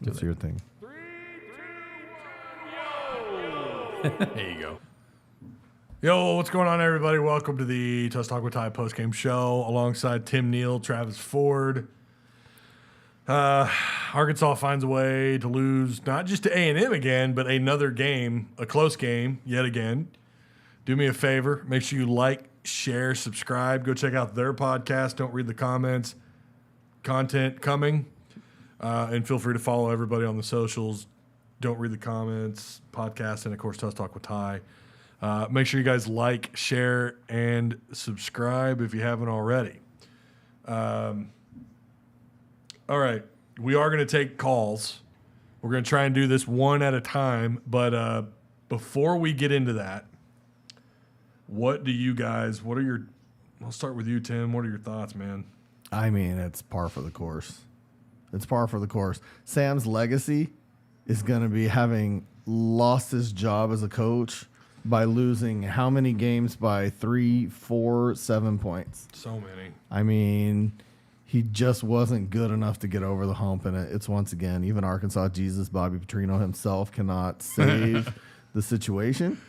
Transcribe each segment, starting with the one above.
That's your thing. 3, 2, 1, yo! There you go. Yo, what's going on, everybody? Welcome to the Tuss Talk with Ty postgame show alongside Tim Neal, Travis Ford. Arkansas finds a way to lose not just to A&M again, but another game, a close game yet again. Do me a favor. Make sure you like, share, subscribe. Go check out their podcast. Don't read the comments. Content coming. And feel free to follow everybody on the socials. Don't read the comments, podcast, and, of course, Tuss Talk with Ty. Make sure you guys like, share, and subscribe if you haven't already. All right. We are going to take calls. We're going to try and do this one at a time. But before we get into that, what are your, I'll start with you, Tim. What are your thoughts, man? I mean, it's par for the course. It's par for the course. Sam's legacy is going to be having lost his job as a coach by losing how many games by 3, 4, 7 points? So many. I mean, he just wasn't good enough to get over the hump, and it's once again, even Arkansas Jesus, Bobby Petrino himself cannot save the situation.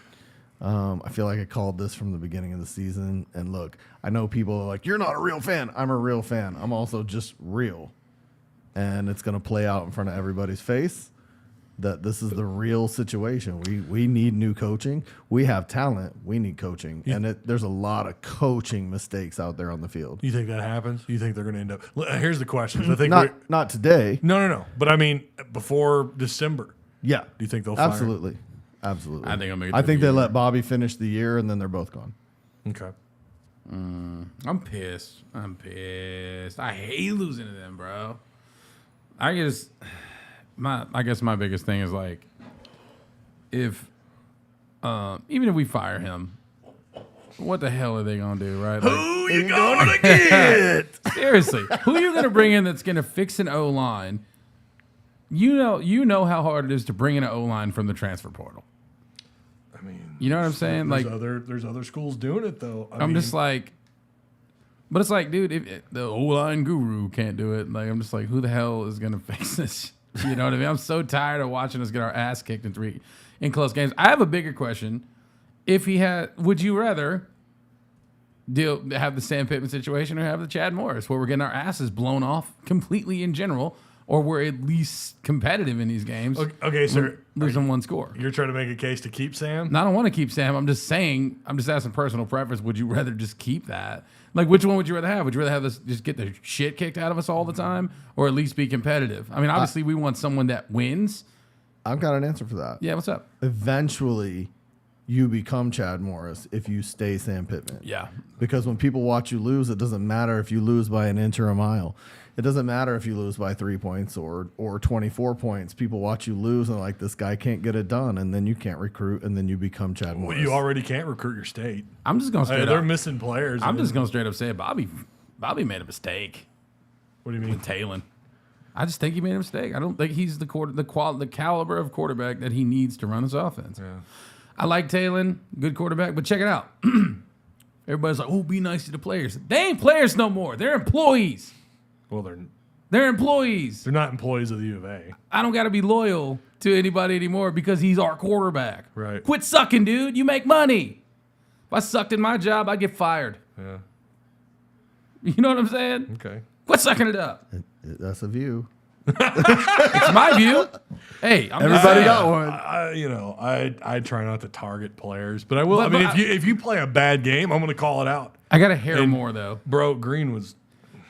I feel like I called this from the beginning of the season, and look, I know people are like, you're not a real fan. I'm a real fan. I'm also just real, and it's going to play out in front of everybody's face that this is the real situation. We need new coaching. We have talent. We need coaching. And there's a lot of coaching mistakes out there on the field. You think that happens? You think they're going to end up? Here's the questions. I think not today. No. But I mean, before December. Yeah. Do you think they'll fire? Absolutely. I think I'll make it. I think they let Bobby finish the year, and then they're both gone. Okay. I'm pissed. I hate losing to them, bro. I guess my biggest thing is like, if even if we fire him, what the hell are they gonna do, right? Like, Who you gonna get? Seriously, who are you gonna bring in that's gonna fix an O line? You know how hard it is to bring in an O line from the transfer portal. I mean, you know what I'm saying? There's other schools doing it though. I'm just like, but it's like, dude, if the O-line guru can't do it, like, I'm just like, who the hell is gonna fix this? You know what I mean? I'm so tired of watching us get our ass kicked in close games. I have a bigger question. Would you rather have the Sam Pittman situation or have the Chad Morris, where we're getting our asses blown off completely in general, or we're at least competitive in these games? Okay, sir. Losing one score. You're trying to make a case to keep Sam? No, I don't want to keep Sam. I'm just asking personal preference. Would you rather just keep that? Like, which one would you rather have? Would you rather have this just get the shit kicked out of us all the time, or at least be competitive? I mean, obviously, we want someone that wins. I've got an answer for that. Yeah, what's up? Eventually, you become Chad Morris if you stay Sam Pittman. Yeah. Because when people watch you lose, it doesn't matter if you lose by an inch or a mile. It doesn't matter if you lose by 3 points or 24 points. People watch you lose and like, this guy can't get it done, and then you can't recruit, and then you become Chad Morris. Well, you already can't recruit your state. I'm just going to They're missing players. I'm just going to straight up say Bobby made a mistake. What do you mean? With Talon. I just think he made a mistake. I don't think he's the caliber of quarterback that he needs to run his offense. Yeah. I like Talon, good quarterback, but check it out. Everybody's like, oh, be nice to the players. They ain't players no more. They're employees. Well, they're employees. They're not employees of the U of A. I don't got to be loyal to anybody anymore because he's our quarterback. Right. Quit sucking, dude. You make money. If I sucked in my job, I'd get fired. Yeah. You know what I'm saying? Okay. Quit sucking it up. That's a view. It's my view. Hey, everybody got one. I try not to target players, but I will. If you play a bad game, I'm going to call it out. I got to hear more though. Bro, Green was.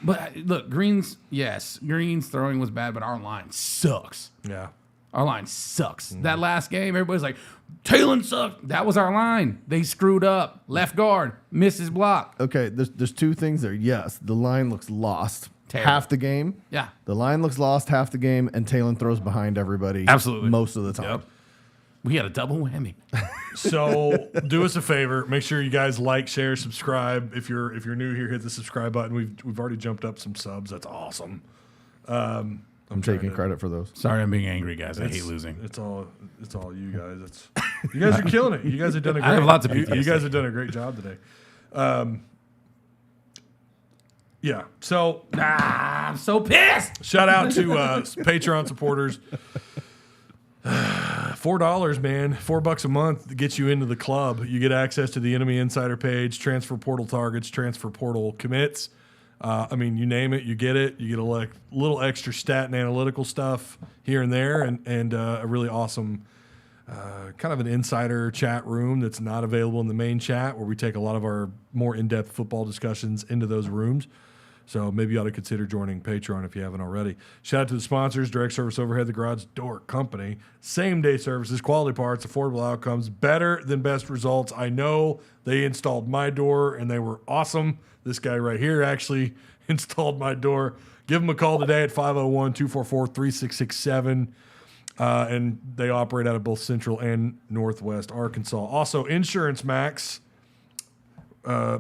But look, Green's throwing was bad, but our line sucks. Yeah. Our line sucks. Mm-hmm. That last game, everybody's like, Talon sucked. That was our line. They screwed up. Left guard, misses block. Okay, there's two things there. Yes, the line looks lost Terrible. half the game. Yeah. The line looks lost half the game, and Talon throws behind everybody. Absolutely. Most of the time. Yep. We had a double whammy. So do us a favor. Make sure you guys like, share, subscribe. If you're new here, hit the subscribe button. We've already jumped up some subs. That's awesome. I'm taking credit for those. Sorry, I'm being angry, guys. I hate losing. It's all you guys. You guys are killing it. You guys have done a great. I have lots of you guys have done a great job today. Yeah. So I'm so pissed. shout out to Patreon supporters. $4, man. $4 a month gets you into the club. You get access to the Enemy Insider page, transfer portal targets, transfer portal commits. I mean, you name it, you get it. You get a little extra stat and analytical stuff here and there, and a really awesome kind of an insider chat room that's not available in the main chat, where we take a lot of our more in-depth football discussions into those rooms. So maybe you ought to consider joining Patreon if you haven't already. Shout out to the sponsors: Direct Service Overhead, the Garage Door Company, same-day services, quality parts, affordable outcomes, better than best results. I know they installed my door, and they were awesome. This guy right here actually installed my door. Give them a call today at 501-244-3667. And they operate out of both Central and Northwest Arkansas. Also, Insurance Max,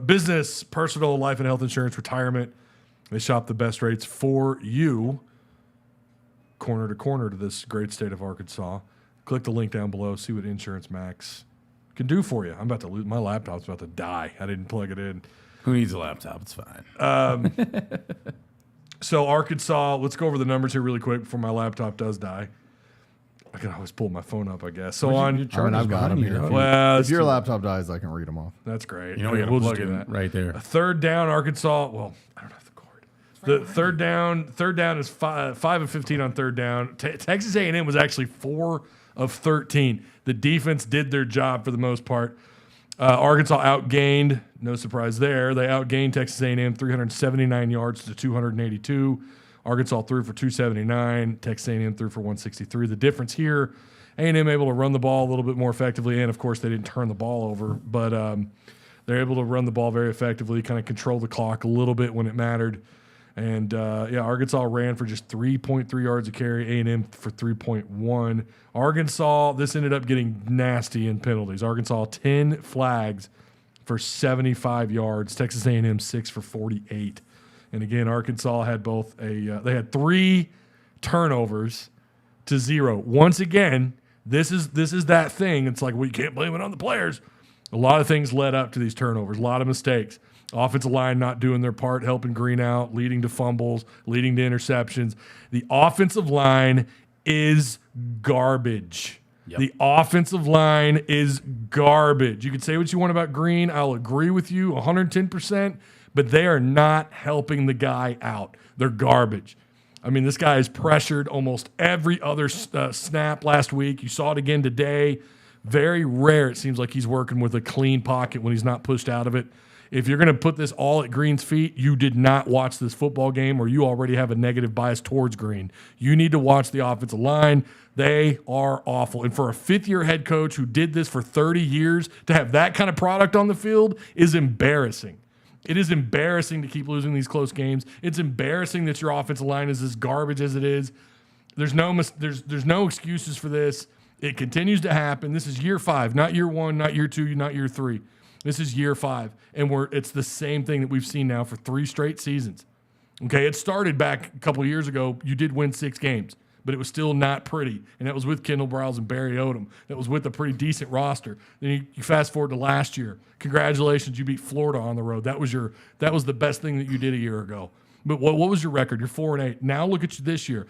business, personal, life and health insurance, retirement. They shop the best rates for you, corner to corner to this great state of Arkansas. Click the link down below. See what Insurance Max can do for you. I'm about to lose. My laptop's about to die. I didn't plug it in. Who needs a laptop? It's fine. So Arkansas, let's go over the numbers here really quick before my laptop does die. I can always pull my phone up, I guess. So I mean, I've got them here. Well, If your laptop dies, I can read them off. that's great. You know, we got to we'll plug just do it that. right there. A third down, Arkansas. Well, I don't have the cord. The third down is 5 of 15 on third down. Texas A&M was actually 4 of 13. The defense did their job for the most part. Arkansas outgained. No surprise there. They outgained Texas A&M 379 yards to 282. Arkansas threw for 279. Texas A&M threw for 163. The difference here, A&M able to run the ball a little bit more effectively, and of course they didn't turn the ball over, but they're able to run the ball very effectively, kind of control the clock a little bit when it mattered. And Arkansas ran for just 3.3 yards a carry, A&M for 3.1. Arkansas, this ended up getting nasty in penalties. Arkansas 10 flags for 75 yards. Texas A&M 6 for 48. And again, Arkansas had they had 3 turnovers to 0. Once again, this is that thing. It's like, well, you can't blame it on the players. A lot of things led up to these turnovers, a lot of mistakes. Offensive line not doing their part, helping Green out, leading to fumbles, leading to interceptions. The offensive line is garbage. Yep. The offensive line is garbage. You can say what you want about Green. I'll agree with you 110%, but they are not helping the guy out. They're garbage. I mean, this guy is pressured almost every other snap last week. You saw it again today. Very rare it seems like he's working with a clean pocket when he's not pushed out of it. If you're going to put this all at Green's feet, you did not watch this football game, or you already have a negative bias towards Green. You need to watch the offensive line. They are awful. And for a fifth-year head coach who did this for 30 years, to have that kind of product on the field is embarrassing. It is embarrassing to keep losing these close games. It's embarrassing that your offensive line is as garbage as it is. There's no excuses for this. It continues to happen. This is year 5, not year 1, not year 2, not year 3. This is year 5, and it's the same thing that we've seen now for 3 straight seasons. Okay, it started back a couple of years ago. You did win 6 games, but it was still not pretty, and that was with Kendall Briles and Barry Odom. That was with a pretty decent roster. Then you fast forward to last year. Congratulations, you beat Florida on the road. That was the best thing that you did a year ago. But what was your record? You're 4-8. Now look at you this year.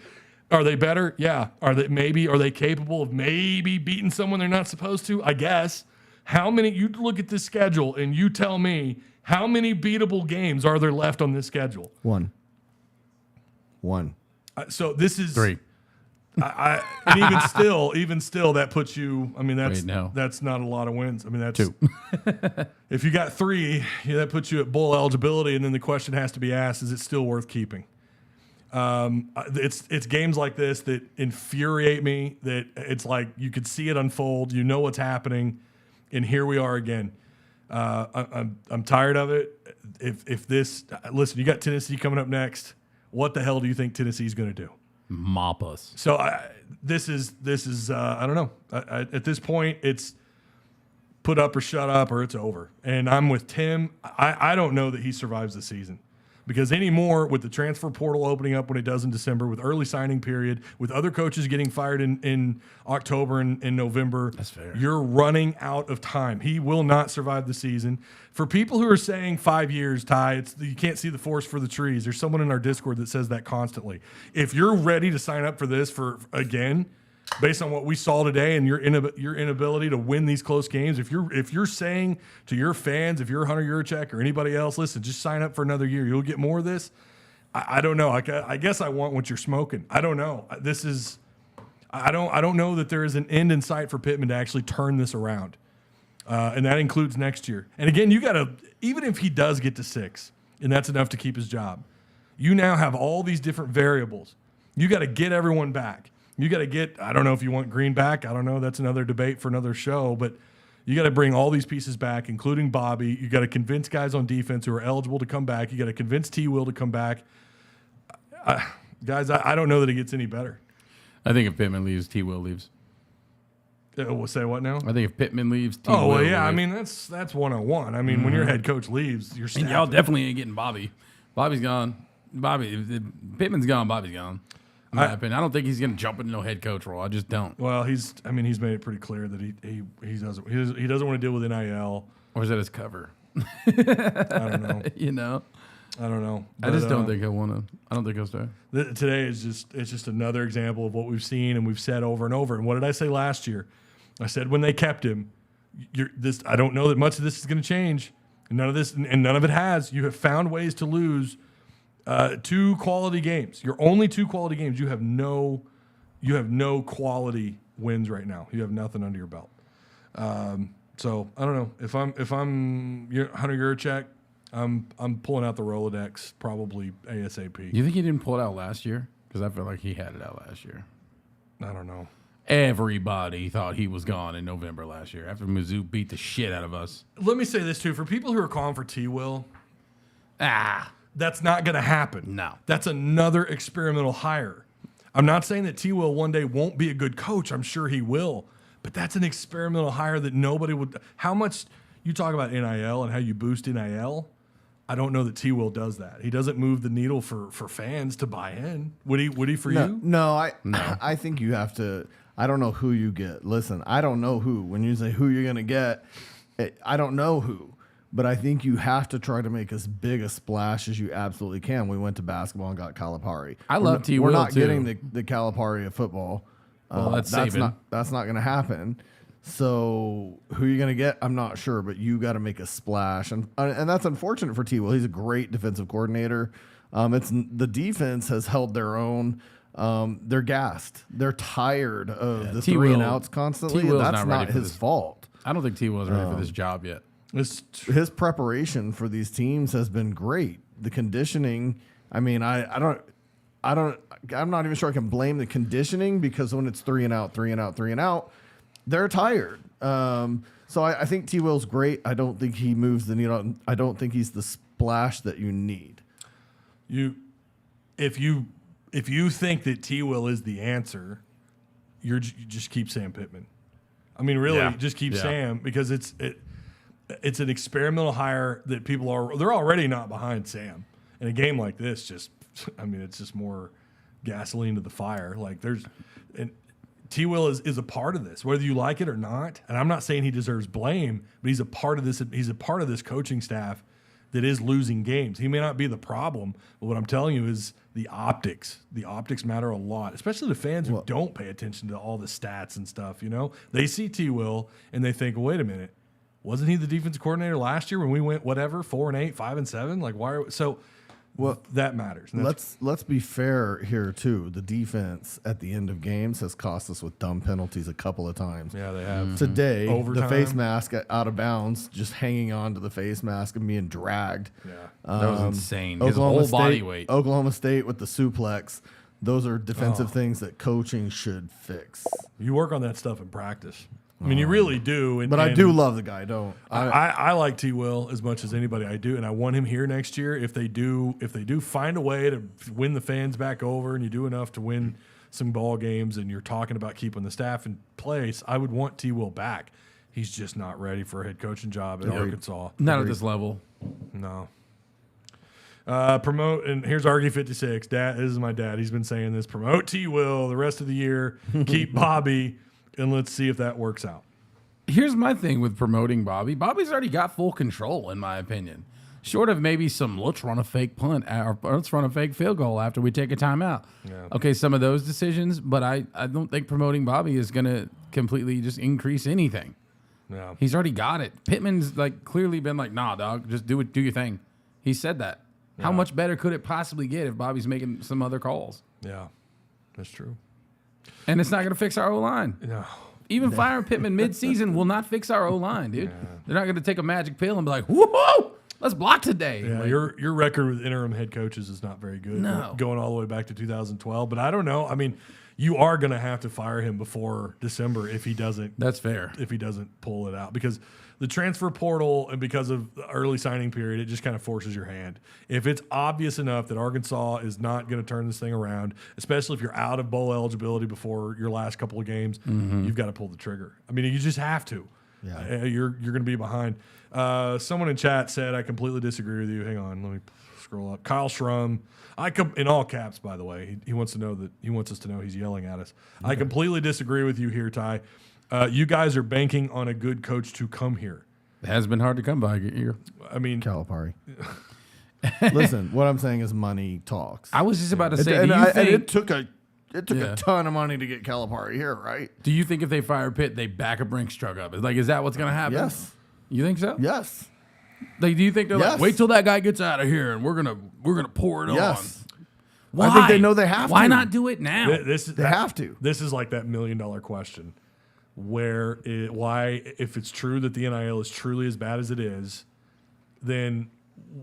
Are they better? Yeah. Are they capable of maybe beating someone they're not supposed to? I guess. You look at this schedule and you tell me how many beatable games are there left on this schedule? 1. So this is 3. And even still, that puts you. I mean, that's not a lot of wins. I mean, that's 2. If you got 3, that puts you at bowl eligibility, and then the question has to be asked: is it still worth keeping? It's games like this that infuriate me. That it's like you could see it unfold. You know what's happening. And here we are again. I'm tired of it. Listen, you got Tennessee coming up next. What the hell do you think Tennessee's going to do? Mop us. So this is I don't know. At this point, it's put up or shut up or it's over. And I'm with Tim. I don't know that he survives the season. Because anymore, with the transfer portal opening up when it does in December, with early signing period, with other coaches getting fired in October and November, That's fair. You're running out of time. He will not survive the season. For people who are saying 5 years, Ty, you can't see the forest for the trees. There's someone in our Discord that says that constantly. If you're ready to sign up for this again, based on what we saw today and your inability to win these close games, if you're saying to your fans, if you're Hunter Yurachek or anybody else, listen, just sign up for another year, you'll get more of this. I don't know. I guess I want what you're smoking. I don't know. I don't know that there is an end in sight for Pittman to actually turn this around, and that includes next year. And again, you got to, even if he does get to 6, and that's enough to keep his job, you now have all these different variables. You got to get everyone back. You got to get, I don't know if you want Green back. I don't know. That's another debate for another show. But you got to bring all these pieces back, including Bobby. You got to convince guys on defense who are eligible to come back. You got to convince T. Will to come back. Guys, I don't know that it gets any better. I think if Pittman leaves, T. Will leaves. We'll say what now? I think if Pittman leaves, T. Will Oh, well, yeah. leaves. I mean, that's 101. I mean, when your head coach leaves, your staff. And y'all definitely ain't getting Bobby. Bobby's gone. If Pittman's gone, Bobby's gone. In my opinion, I don't think he's going to jump into no head coach role. I just don't. Well, he's made it pretty clear that he doesn't want to deal with NIL. Or is that his cover? I don't know. You know, I don't know. I just don't think he'll want to. I don't think he'll stay. Today is just another example of what we've seen and we've said over and over. And what did I say last year? I said when they kept him, I don't know that much of this is going to change. And none of it has. You have found ways to lose 2 quality games. Your only 2 quality games. You have no quality wins right now. You have nothing under your belt. So I don't know if I'm Hunter Yurachek, I'm pulling out the Rolodex probably ASAP. You think he didn't pull it out last year? Because I feel like he had it out last year. I don't know. Everybody thought he was gone in November last year after Mizzou beat the shit out of us. Let me say this too: for people who are calling for T. Will, that's not going to happen. No. That's another experimental hire. I'm not saying that T. Will one day won't be a good coach. I'm sure he will. But that's an experimental hire that nobody would. How much you talk about NIL and how you boost NIL? I don't know that T. Will does that. He doesn't move the needle for fans to buy in. Would he for you? No, I think you have to. I don't know who you get. Listen, I don't know who. When you say who you're going to get, I don't know who. But I think you have to try to make as big a splash as you absolutely can. We went to basketball and got Calipari. I love T. Will, We're not too. getting the Calipari of football. Well, that's not going to happen. So who you're going to get, I'm not sure. But you got to make a splash, and that's unfortunate for T. Will. He's a great defensive coordinator. The defense has held their own. They're gassed. They're tired of the 3 and outs constantly. And that's not his fault. I don't think T. Will's ready for this job yet. His preparation for these teams has been great. The conditioning, I mean, I'm not even sure I can blame the conditioning because when it's 3 and out, they're tired. So I think T. Will's great. I don't think he moves the needle. I don't think he's the splash that you need. If you think that T. Will is the answer, you just keep Sam Pittman. I mean, really, just keep Sam because it's an experimental hire that they're already not behind Sam. In a game like this, it's just more gasoline to the fire. T. Will is a part of this, whether you like it or not. And I'm not saying he deserves blame, but he's a part of this. He's a part of this coaching staff that is losing games. He may not be the problem, but what I'm telling you is the optics. The optics matter a lot, especially to fans who don't pay attention to all the stats and stuff. You know, they see T. Will and they think, wait a minute, wasn't he the defensive coordinator last year when we went 4-8, 5-7? Like why? That matters. Let's be fair here too. The defense at the end of games has cost us with dumb penalties a couple of times. Yeah, they have. Today, Overtime. the face mask out of bounds, just hanging on to the face mask and being dragged. Yeah, that was insane. His whole body weight. Oklahoma State with the suplex. Those are defensive things that coaching should fix. You work on that stuff in practice. I mean, you really do. But I do love the guy. I like T. Will as much as anybody. I do, and I want him here next year. If they do find a way to win the fans back over, and you do enough to win some ball games, and you're talking about keeping the staff in place, I would want T. Will back. He's just not ready for a head coaching job at Arkansas. Not at this level. No. Promote, and here's Argy56. Dad, this is my dad. He's been saying this. Promote T-Will the rest of the year. Keep Bobby, and let's see if that works out. Here's my thing with promoting Bobby. Bobby's already got full control, in my opinion. Short of maybe some let's run a fake punt or let's run a fake field goal after we take a timeout. Yeah. Okay, some of those decisions, but I don't think promoting Bobby is going to completely just increase anything. No. He's already got it. Pittman's like clearly been like, nah, dog, just do your thing. He said that. Yeah. How much better could it possibly get if Bobby's making some other calls? Yeah, that's true. And it's not going to fix our O-line. No. Even firing Pittman mid-season will not fix our O-line, dude. Yeah. They're not going to take a magic pill and be like, whoa, let's block today. Yeah, like, your record with interim head coaches is not very good. No. Going all the way back to 2012. But I don't know. I mean, you are going to have to fire him before December if he doesn't. That's fair. If he doesn't pull it out. Because the transfer portal and because of the early signing period, it just kind of forces your hand. If it's obvious enough that Arkansas is not going to turn this thing around, especially if you're out of bowl eligibility before your last couple of games, you've got to pull the trigger. I mean, you just have to. Yeah. You're going to be behind. Someone in chat said, I completely disagree with you. Hang on, let me scroll up. Kyle Schrum, in all caps, by the way. He wants us to know he's yelling at us. Okay. I completely disagree with you here, Ty. You guys are banking on a good coach to come here. It has been hard to come by here. I mean, Calipari. Listen, what I'm saying is money talks. I was just about to say, and it took a ton of money to get Calipari here, right? Do you think if they fire Pitt, they back a Brinks truck up? Like, is that what's going to happen? Yes. You think so? Yes. Like, do you think they're like, wait till that guy gets out of here and we're gonna pour it on? Why? I think they know they have to. Why not do it now? They have to. This is like that $1 million question. Why, if it's true that the NIL is truly as bad as it is, then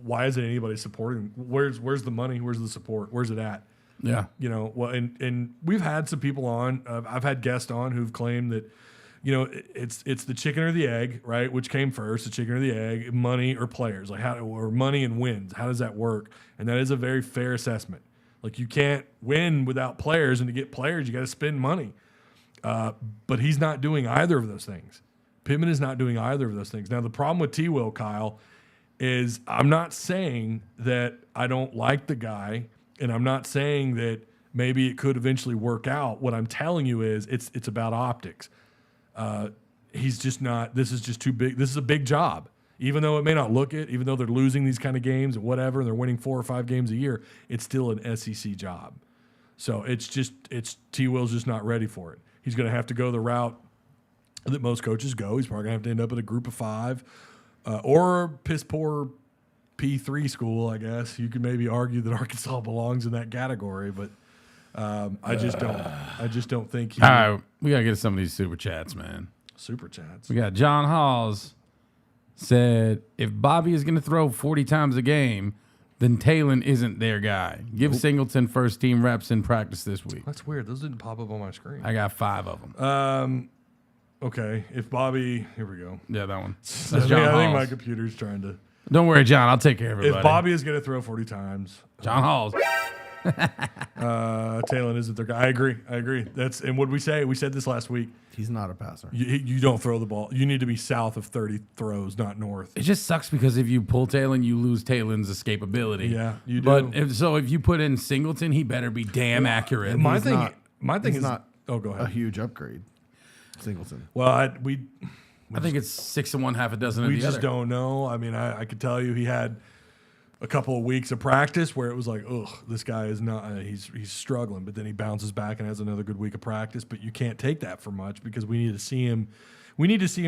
why isn't anybody supporting? Where's the money? Where's the support? Where's it at? Yeah. You know, well, and we've had some people on, I've had guests on who've claimed that, you know, it's the chicken or the egg, right? Which came first, the chicken or the egg, money or players, like or money and wins. How does that work? And that is a very fair assessment. Like, you can't win without players, and to get players, you got to spend money. But he's not doing either of those things. Pittman is not doing either of those things. Now, the problem with T-Will, Kyle, is I'm not saying that I don't like the guy, and I'm not saying that maybe it could eventually work out. What I'm telling you is it's about optics. He's just not – this is just too big. This is a big job. Even though it may not look it, even though they're losing these kind of games and whatever, and they're winning 4 or 5 games a year, it's still an SEC job. So T-Will's just not ready for it. He's going to have to go the route that most coaches go. He's probably going to have to end up in a group of 5 or piss poor P3 school, I guess. You could maybe argue that Arkansas belongs in that category, but I just don't think he... All right, we got to get some of these super chats, man. Super chats. We got John Halls said, if Bobby is going to throw 40 times a game, then Talon isn't their guy. Give Singleton first team reps in practice this week. That's weird. Those didn't pop up on my screen. I got 5 of them. Okay. If Bobby, here we go. Yeah, that one. That's John Halls. I think my computer's trying to. Don't worry, John. I'll take care of it. If Bobby is going to throw 40 times, John Halls. Talon isn't their guy. I agree. And what we say? We said this last week. He's not a passer. You don't throw the ball. You need to be south of 30 throws, not north. It just sucks because if you pull Talon, you lose Talon's escapability. Yeah, you do. But if you put in Singleton, he better be damn accurate. My thing is not. Oh, go ahead. A huge upgrade, Singleton. Well, I think it's 6 of one, half a dozen of the other. We just don't know. I mean, I could tell you he had a couple of weeks of practice where it was like, ugh, this guy is not, he's struggling. But then he bounces back and has another good week of practice. But you can't take that for much because we need to see him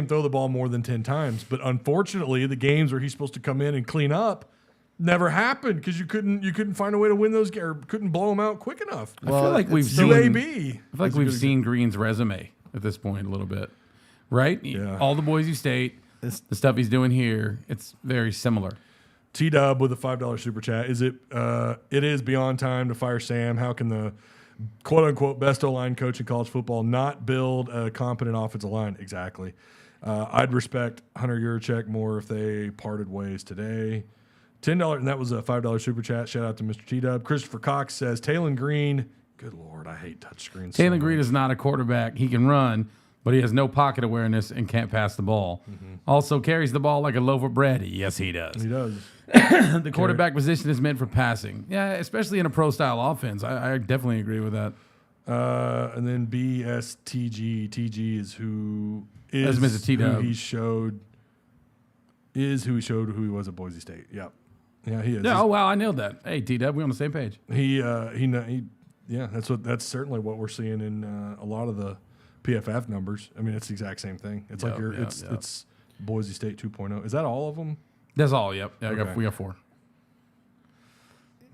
throw the ball more than 10 times. But unfortunately, the games where he's supposed to come in and clean up never happened because you couldn't find a way to win those or couldn't blow them out quick enough. Well, I feel like we've seen Green's resume at this point a little bit, right? Yeah. All the Boise State, the stuff he's doing here, it's very similar. T-Dub with a $5 super chat. It is beyond time to fire Sam. How can the quote-unquote best O-line coach in college football not build a competent offensive line? Exactly. I'd respect Hunter Yurachek more if they parted ways today. $10, and that was a $5 super chat. Shout out to Mr. T-Dub. Christopher Cox says, Talon Green, good Lord, I hate touchscreens. Talon Green is not a quarterback. He can run, but he has no pocket awareness and can't pass the ball. Also carries the ball like a loaf of bread. Yes, he does. He does. The quarterback position is meant for passing. Yeah, especially in a pro-style offense. I definitely agree with that. And then BSTG. TG is who That's is Mr. T-Dub. who he showed who he was at Boise State. Yep. Yeah, he is. Yeah, oh, wow, I nailed that. Hey, T-Dub, we on the same page. Yeah, that's certainly what we're seeing in a lot of the PFF numbers. I mean, it's the exact same thing. It's like it's Boise State 2.0. Is that all of them? That's all, yep. Yeah, Okay. we got 4.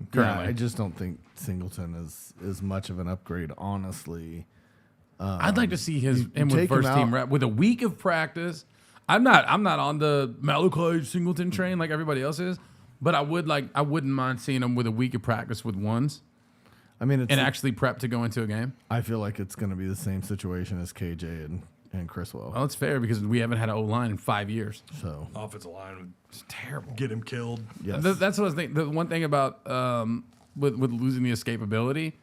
Yeah, Currently. I just don't think Singleton is much of an upgrade, honestly. I'd like to see him take with him first team out- rep with a week of practice. I'm not on the Malachi Singleton train like everybody else is, but I wouldn't mind seeing him with a week of practice with ones I mean, it's and actually prep to go into a game. I feel like it's going to be the same situation as KJ and Chriswell. Well, it's fair because we haven't had an O-line in 5 years. So Offensive line would It's terrible. get him killed. yes, That's what I was thinking. The one thing about with losing the escapability,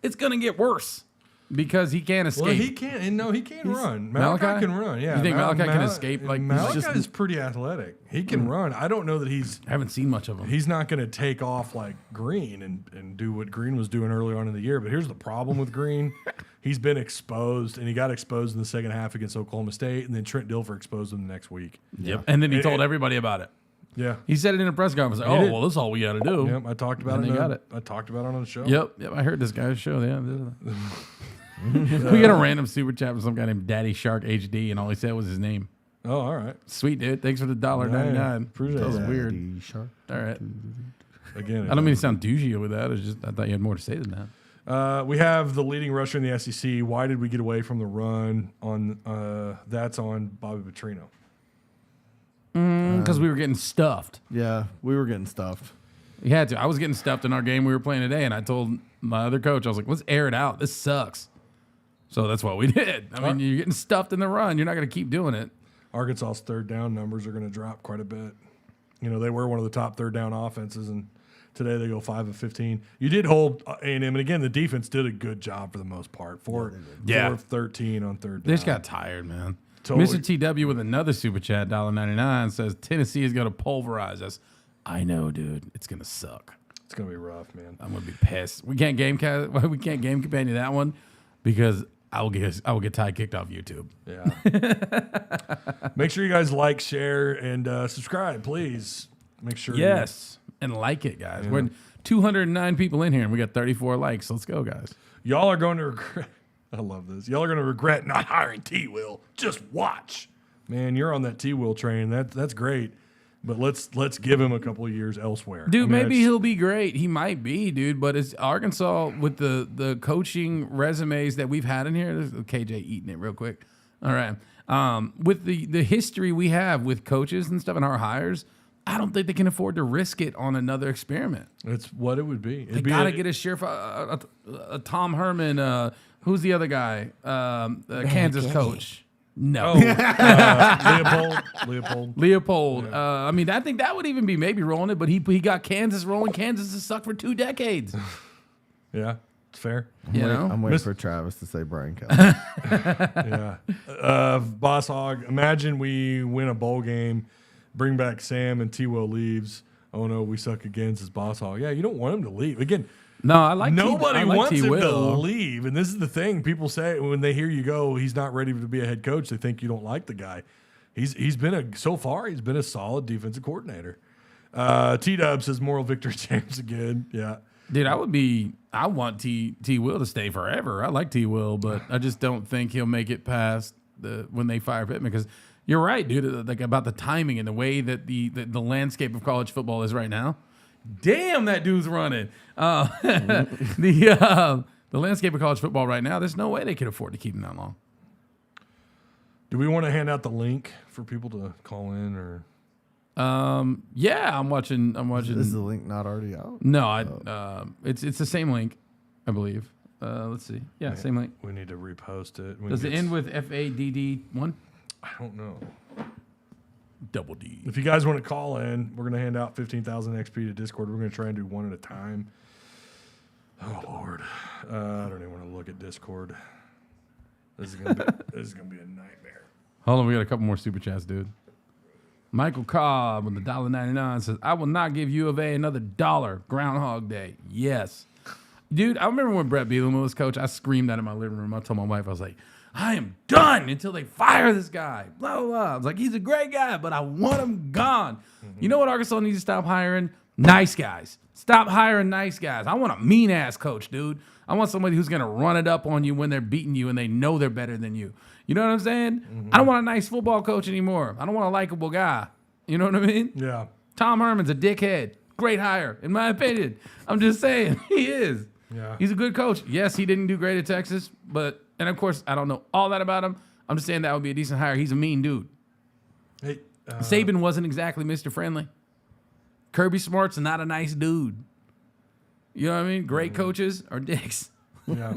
it's gonna get worse because he can't escape. Well, he can't. And no, he can run. Malachi? Malachi can run. Yeah. You think Malachi can escape? Like, he's Malachi just- is pretty athletic. He can run. I don't know that I haven't seen much of him. he's not going to take off like Green and do what Green was doing early on in the year. But here's the problem with Green. He's been exposed, and he got exposed in the second half against Oklahoma State, and then Trent Dilfer exposed him the next week. Yep. And then he told everybody about it. Yeah. He said it in a press conference. Like, He oh, did. well, that's all we got to do. Yep, I talked about And it. they got it. I talked about it on the show. Yep. I heard this guy's show. Yeah. We got a random super chat from some guy named Daddy Shark HD, and all he said was his name. Oh, all right. Sweet, dude. Thanks for the $1.99. Appreciate That was that. weird. Daddy Shark. All right. Again, I don't mean to sound douchey with that. It's just I thought you had more to say than that. we have the leading rusher in the SEC. Why did we get away from the run? That's on Bobby Petrino. Because we were getting stuffed. Yeah, we were getting stuffed. We had to. I was getting stuffed in our game we were playing today, and I told my other coach, I was like, let's air it out. This sucks. So that's what we did. I mean, you're getting stuffed in the run. You're not going to keep doing it. Arkansas's third down numbers are going to drop quite a bit. You know, they were one of the top third down offenses, and today they go 5 of 15. You did hold A&M, and again, the defense did a good job for the most part. 4 of 13 on third down. They just got tired, man. Totally. Mr. TW with another super chat, $1.99, says Tennessee is going to pulverize us. I know, dude. It's going to suck. It's going to be rough, man. I'm going to be pissed. We can't game companion that one because I will get Ty kicked off YouTube. Yeah. Make sure you guys like, share, and subscribe, please. Make sure. Yes. And like it, guys. Yeah. We're 209 people in here, and we got 34 likes. Let's go, guys. Y'all are going to regret. I love this. Y'all are going to regret not hiring T-Will. Just watch. Man, you're on that T-Will train. That's great. But let's give him a couple of years elsewhere. Dude, I mean, maybe that's- he'll be great. He might be, dude. But it's Arkansas with the coaching resumes that we've had in here. There's KJ eating it real quick. All right. With the history we have with coaches and stuff and our hires, I don't think they can afford to risk it on another experiment. It's what it would be. They got to get a sheriff, a Tom Herman. Who's the other guy? Kansas coach. No. Leopold. I mean, I think that would even be maybe rolling it, but he got Kansas rolling. Kansas has sucked for 2 decades. Yeah, it's fair. You know? I'm waiting Miss- for Travis to say Brian Kelly. Yeah. Boss Hog, imagine we win a bowl game, bring back Sam, and T-Will leaves. Oh, no, we suck again, says Boss Hog. Yeah, you don't want him to leave. Again, No, I like nobody I like wants him to T-Will. leave. And this is the thing. People say when they hear you go, he's not ready to be a head coach, they think you don't like the guy. He's been a solid defensive coordinator. T-Dub says moral victory James again. Yeah. Dude, I want T-Will to stay forever. I like T-Will, but I just don't think he'll make it past when they fire Pittman because you're right, dude, like about the timing and the way that the landscape of college football is right now. Damn, that dude's running. The landscape of college football right now, there's no way they could afford to keep him that long. Do we want to hand out the link for people to call in or? Yeah, I'm watching. Is the link not already out? No, it's the same link, I believe. Let's see. Yeah, same link. We need to repost it. Does it end with FADD1? I don't know. Double D. If you guys want to call in, we're going to hand out 15,000 XP to Discord. We're going to try and do one at a time. Oh, Lord. I don't even want to look at Discord. This is gonna be a nightmare. Hold on, we got a couple more super chats, dude. Michael Cobb with the $1.99 says, I will not give U of A another $1. Groundhog Day. Yes. Dude, I remember when Brett Bielema was coach, I screamed out in my living room. I told my wife, I was like, I am done until they fire this guy. Blah, blah, blah. I was like, he's a great guy, but I want him gone. Mm-hmm. You know what Arkansas needs to stop hiring? Nice guys. Stop hiring nice guys. I want a mean-ass coach, dude. I want somebody who's going to run it up on you when they're beating you and they know they're better than you. You know what I'm saying? Mm-hmm. I don't want a nice football coach anymore. I don't want a likable guy. You know what I mean? Yeah. Tom Herman's a dickhead. Great hire, in my opinion. I'm just saying, he is. Yeah. He's a good coach. Yes, he didn't do great at Texas, and of course, I don't know all that about him. I'm just saying that would be a decent hire. He's a mean dude. Hey, Saban wasn't exactly Mr. Friendly. Kirby Smart's not a nice dude. You know what I mean? Great coaches are dicks. Yeah.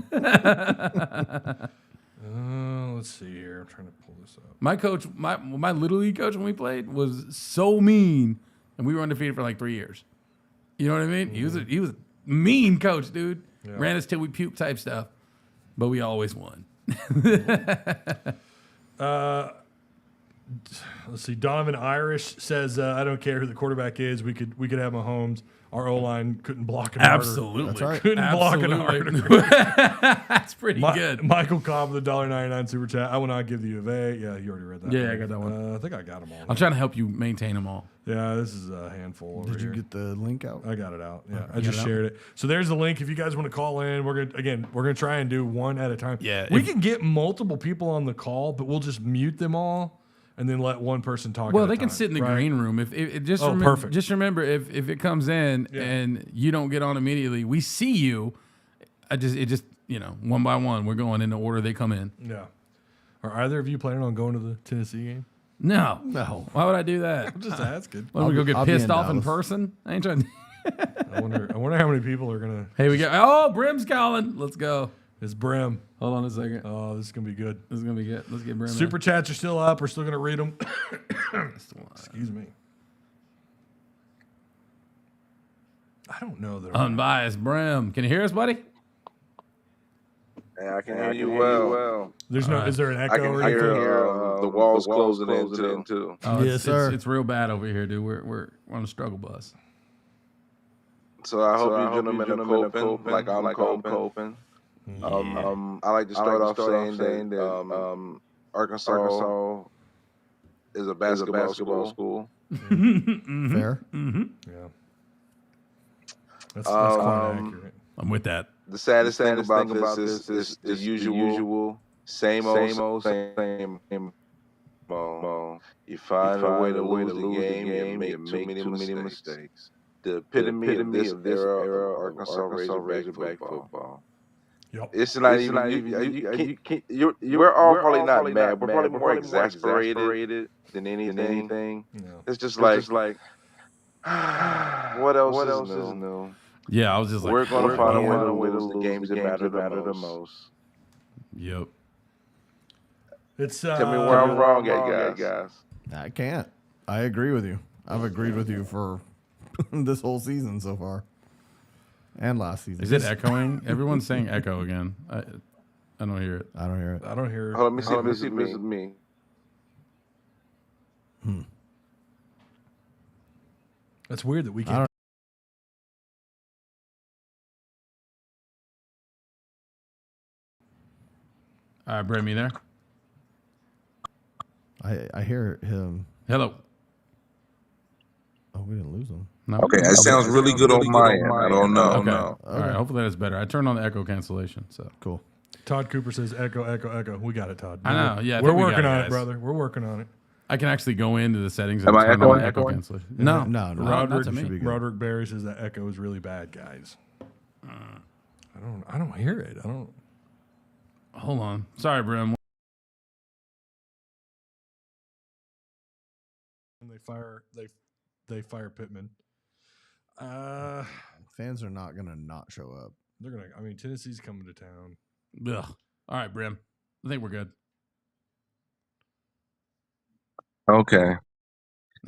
Let's see here. I'm trying to pull this up. My coach, my Little League coach when we played was so mean, and we were undefeated for like 3 years. You know what I mean? Mm-hmm. He was a mean coach, dude. Yeah. Ran us till we puke type stuff, but we always won. Let's see. Donovan Irish says, "I don't care who the quarterback is. We could have Mahomes. Our O-line couldn't block him. Absolutely, That's right. Couldn't block it harder." That's pretty good. Michael Cobb with the $1.99 super chat. I will not give the U of A. Yeah, you already read that. Yeah, I got that one. I think I got them all. I'm trying to help you maintain them all. Yeah, this is a handful. Over Did you here. get the link out? I got it out. Yeah, I just shared it. So there's the link. If you guys want to call in, we're gonna try and do one at a time. Yeah, we can get multiple people on the call, but we'll just mute them all and then let one person talk. Well, at they a can time, sit in the right? green room. Perfect. Just remember, if it comes in and you don't get on immediately, we see you. It just one by one, we're going in the order they come in. Yeah. Are either of you planning on going to the Tennessee game? No. Why would I do that? I'm just asking. What, we go get pissed off in Dallas. person? I ain't trying. I wonder how many people are gonna. Hey, we got. Oh, Brim's calling. Let's go. It's Brim. Hold on a second. Oh, this is gonna be good. This is gonna be good. Let's get Brim. Super chats are still up. We're still gonna read them. Excuse me. I don't know that. Unbiased Brim. Can you hear us, buddy? Yeah, I can hear you well. There's no. Is there an echo? I can or hear anything? the walls closing in too. Oh, Yes, sir. It's real bad over here, dude. We're on a struggle bus. So I hope you gentlemen are coping like I'm coping. I like to start off saying that Arkansas is a basketball school. Fair. Mm-hmm. Yeah. That's quite accurate. I'm with that. The saddest thing about this is the usual same old. You find a way to lose the game. You make too many mistakes. The epitome of this era of Arkansas Razorback football. Yep. It's not even. We're all probably not mad. We're probably more exasperated than anything. Yeah. It's just like what else is new? Yeah, I was just like, We're going to find a way to lose the games that matter the most. Yep. It's Tell me where I'm wrong at, guys. I can't. I agree with you. I've agreed with you for this whole season so far, and last season. Is it echoing? Everyone's saying echo again. I don't hear it. I don't hear it. I don't hear. Let me see if this is me. That's weird that we can't. All right, Brim, you there? I hear him. Hello. Oh, we didn't lose him. No? Okay, that sounds really good on my end. I don't know. Okay. All right, hopefully that's better. I turned on the echo cancellation, so. Cool. Todd Cooper says echo, echo, echo. We got it, Todd. I know. Yeah, I we're think we working got it, on it, guys. brother. We're working on it. I can actually go into the settings and Am I turn on the echoing? echo cancellation. No, No, not to me. should be good. Roderick Berry says that echo is really bad, guys. I don't hear it. I don't. Hold on. Sorry, Brim. And they fire Pittman. Fans are not gonna not show up. They're gonna. I mean, Tennessee's coming to town. Ugh. All right, Brim. I think we're good. Okay.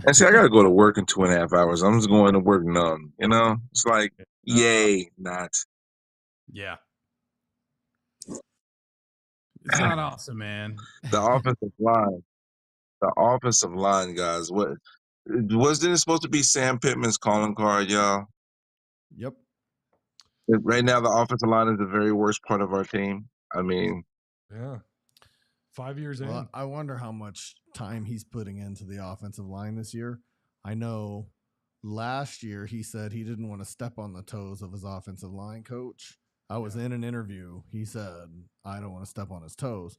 And see, I got to go to work in 2.5 hours. I'm just going to work numb. You know, it's like, yay, not. Yeah. It's not awesome, man. The offensive line. The offensive line, guys. Wasn't it supposed to be Sam Pittman's calling card, y'all? Yep. Right now, the offensive line is the very worst part of our team. I mean, Yeah. 5 years Well, in. I wonder how much time he's putting into the offensive line this year. I know last year he said he didn't want to step on the toes of his offensive line coach. I was in an interview. He said, I don't want to step on his toes.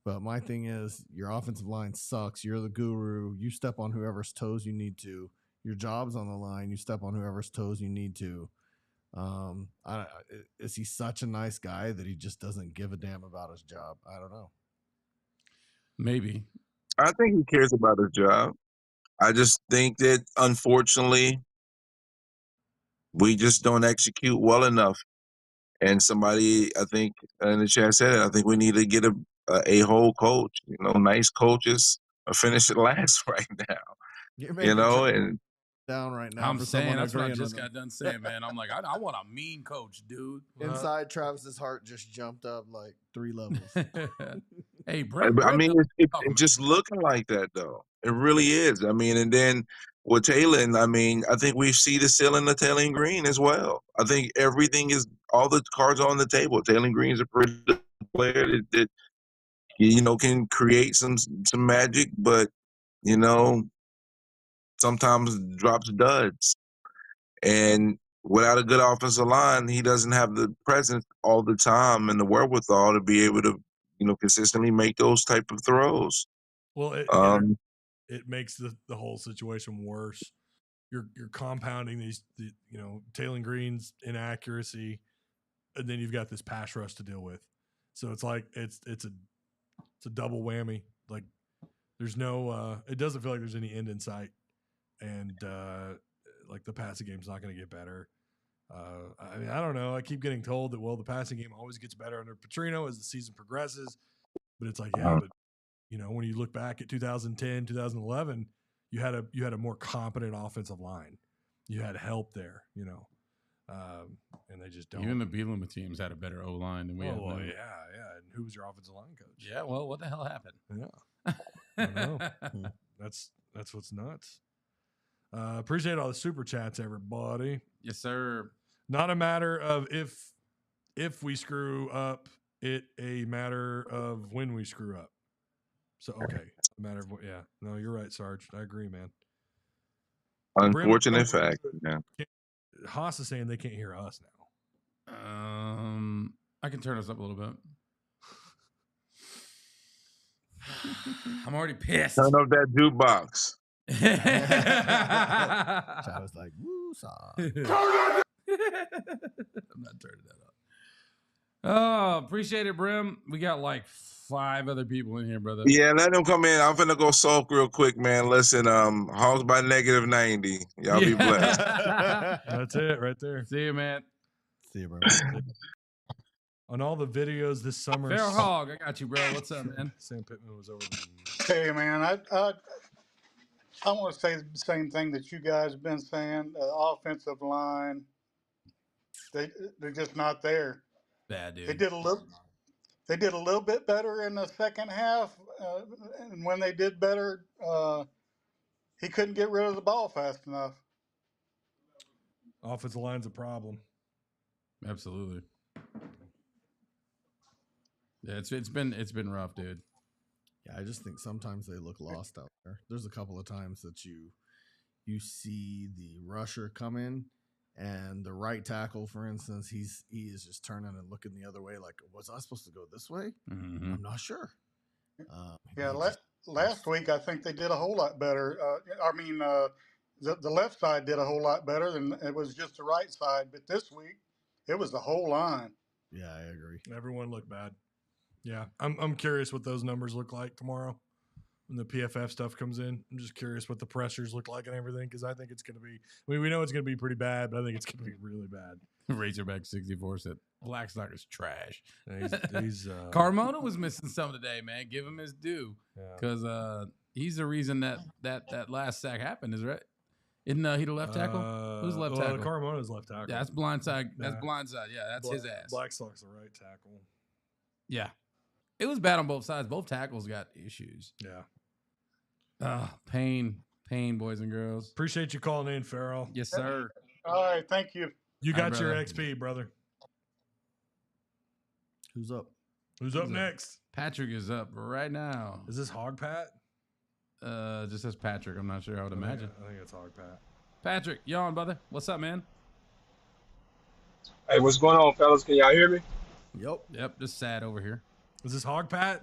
But my thing is, your offensive line sucks. You're the guru. You step on whoever's toes you need to. Your job's on the line. You step on whoever's toes you need to. Is he such a nice guy that he just doesn't give a damn about his job? I don't know. Maybe. I think he cares about his job. I just think that, unfortunately, we just don't execute well enough. And somebody, I think, in the chat said it, I think we need to get a whole coach. Nice coaches are finishing last right now. You're making And down right now. I'm for saying someone that's what I agreeing just with him. got done saying, man. I'm like, I want a mean coach, dude. Inside Travis's heart just jumped up like 3 levels. Hey, Brent. I mean, it's talking just looking like that, though. It really is. I mean, and then with Taylor, I mean, I think we see the ceiling of Taylor Green as well. I think everything is, all the cards are on the table. Taylor Green is a pretty good player that can create some magic, but sometimes drops duds. And without a good offensive line, he doesn't have the presence all the time and the wherewithal to be able to, consistently make those type of throws. Well, it makes the whole situation worse. You're compounding Taylor Green's inaccuracy, and then you've got this pass rush to deal with. So it's like it's a double whammy. Like there's no it doesn't feel like there's any end in sight, and like the passing game's not going to get better. I mean, I don't know. I keep getting told that the passing game always gets better under Petrino as the season progresses, but it's like, yeah, but when you look back at 2010, 2011, you had a more competent offensive line. You had help there, and they just don't. Even the Bielema teams had a better O line than we have. Well, yeah. And who was your offensive line coach? Yeah, well, what the hell happened? Yeah, I don't know. That's what's nuts. Appreciate all the super chats, everybody. Yes, sir. Not a matter of if we screw up, it a matter of when we screw up. So okay, a matter of what? Yeah, no, you're right, Sarge. I agree, man. Unfortunate fact. Yeah. Haas is saying they can't hear us now. I can turn us up a little bit. I'm already pissed. Turn up that jukebox. I was like, woo, saw. I'm not turning that up. Oh, appreciate it, Brim. We got like 5 other people in here, brother. Yeah, let them come in. I'm finna go sulk real quick, man. Listen, Hogs by -90. Y'all be blessed. That's it right there. See you, man. See you, bro. On all the videos this summer. Fair Hog, I got you, bro. What's up, man? Sam Pittman was over. Hey, man, I want to say the same thing that you guys have been saying. The offensive line, they're just not there. Bad dude. They did a little bit better in the second half, and when they did better, he couldn't get rid of the ball fast enough. Offensive line's a problem. Absolutely. Yeah, it's been rough, dude. Yeah, I just think sometimes they look lost out there. There's a couple of times that you see the rusher come in, and the right tackle, for instance, he is just turning and looking the other way. Like, was I supposed to go this way? Mm-hmm. I'm not sure. Yeah, last week I think they did a whole lot better. The left side did a whole lot better than it was just the right side. But this week, it was the whole line. Yeah, I agree. Everyone looked bad. Yeah, I'm curious what those numbers look like tomorrow when the PFF stuff comes in. I'm just curious what the pressures look like and everything, because I think it's going to be. I mean, we know it's going to be pretty bad, but I think it's going to be really bad. Razorback 64 said Blackstock is trash. He's Carmona was missing some today, man. Give him his due, because he's the reason that last sack happened. Is right? Isn't he the left tackle? Who's left tackle? Carmona's left tackle. Yeah, that's blindside. That's blindside. Yeah, that's his ass. Blackstock's the right tackle. Yeah. It was bad on both sides. Both tackles got issues. Yeah. Pain, boys and girls. Appreciate you calling in, Farrell. Yes, sir. All right, thank you. You got your brother. XP, brother. Who's up? Who's up next? Patrick is up right now. Is this Hog Pat? Just says Patrick. I'm not sure. I would imagine. I think it's Hog Pat. Patrick, you on, brother? What's up, man? Hey, what's going on, fellas? Can y'all hear me? Yep. Just sad over here. Is this Hog Pat?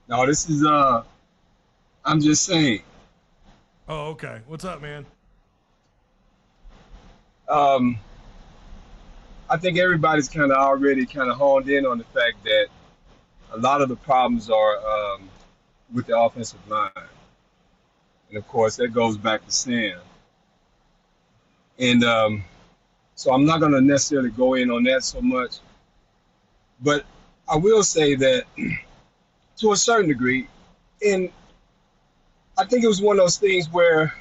No, this is I'm just saying. Oh, okay. What's up, man? I think everybody's kind of already kind of honed in on the fact that a lot of the problems are with the offensive line, and of course that goes back to Sam. And so I'm not going to necessarily go in on that so much, but I will say that to a certain degree, and I think it was one of those things where,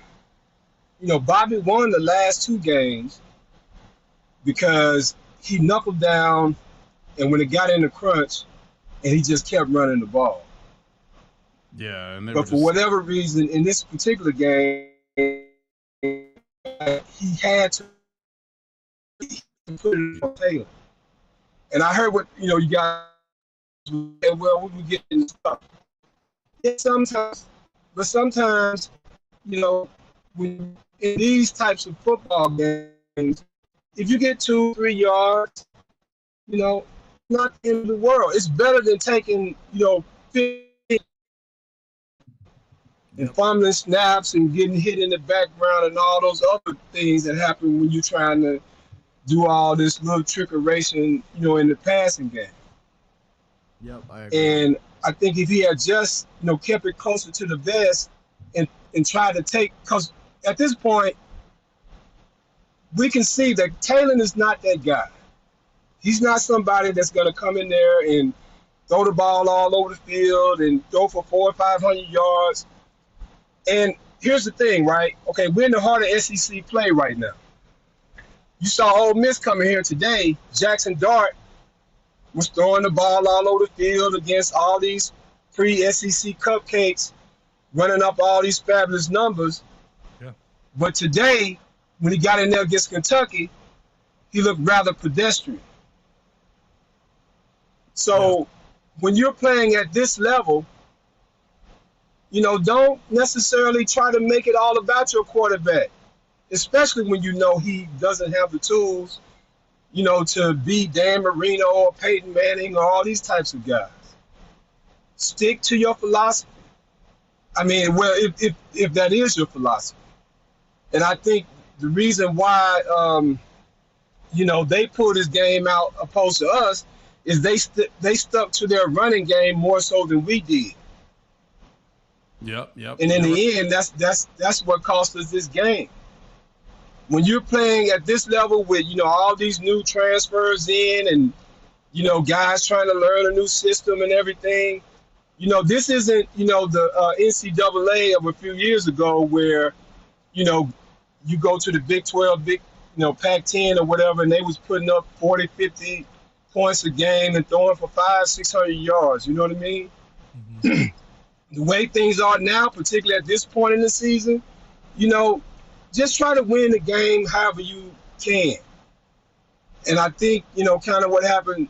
you know, Bobby won the last two games because he knuckled down, and when it got in the crunch, and he just kept running the ball. Yeah, and but for whatever reason, in this particular game, he had to put it on Taylor. And I heard what you guys said, well, we get in stuff. Yeah, sometimes, when in these types of football games, if you get 2-3 yards, not the end of the world. It's better than taking, 50 and fumbling snaps and getting hit in the background and all those other things that happen when you're trying to do all this little trickeration, in the passing game. Yep, I agree. And I think if he had just, kept it closer to the vest and tried to take, because at this point, we can see that Taylor is not that guy. He's not somebody that's going to come in there and throw the ball all over the field and go for 400 or 500 yards. And here's the thing, right? Okay, we're in the heart of SEC play right now. You saw Ole Miss coming here today. Jackson Dart was throwing the ball all over the field against all these pre-SEC cupcakes, running up all these fabulous numbers. Yeah. But today, when he got in there against Kentucky, he looked rather pedestrian. So when you're playing at this level, don't necessarily try to make it all about your quarterback, especially when he doesn't have the tools, to be Dan Marino or Peyton Manning or all these types of guys. Stick to your philosophy. I mean, well, if that is your philosophy. And I think the reason why, they pulled this game out opposed to us is they stuck to their running game more so than we did. Yep. And in the end, that's what cost us this game. When you're playing at this level with, all these new transfers in and, guys trying to learn a new system and everything, this isn't, the NCAA of a few years ago where, you go to the Big 12, Pac-10 or whatever, and they was putting up 40, 50 points a game and throwing for 500-600 yards. You know what I mean? Mm-hmm. The way things are now, particularly at this point in the season, just try to win the game however you can. And I think, kind of what happened,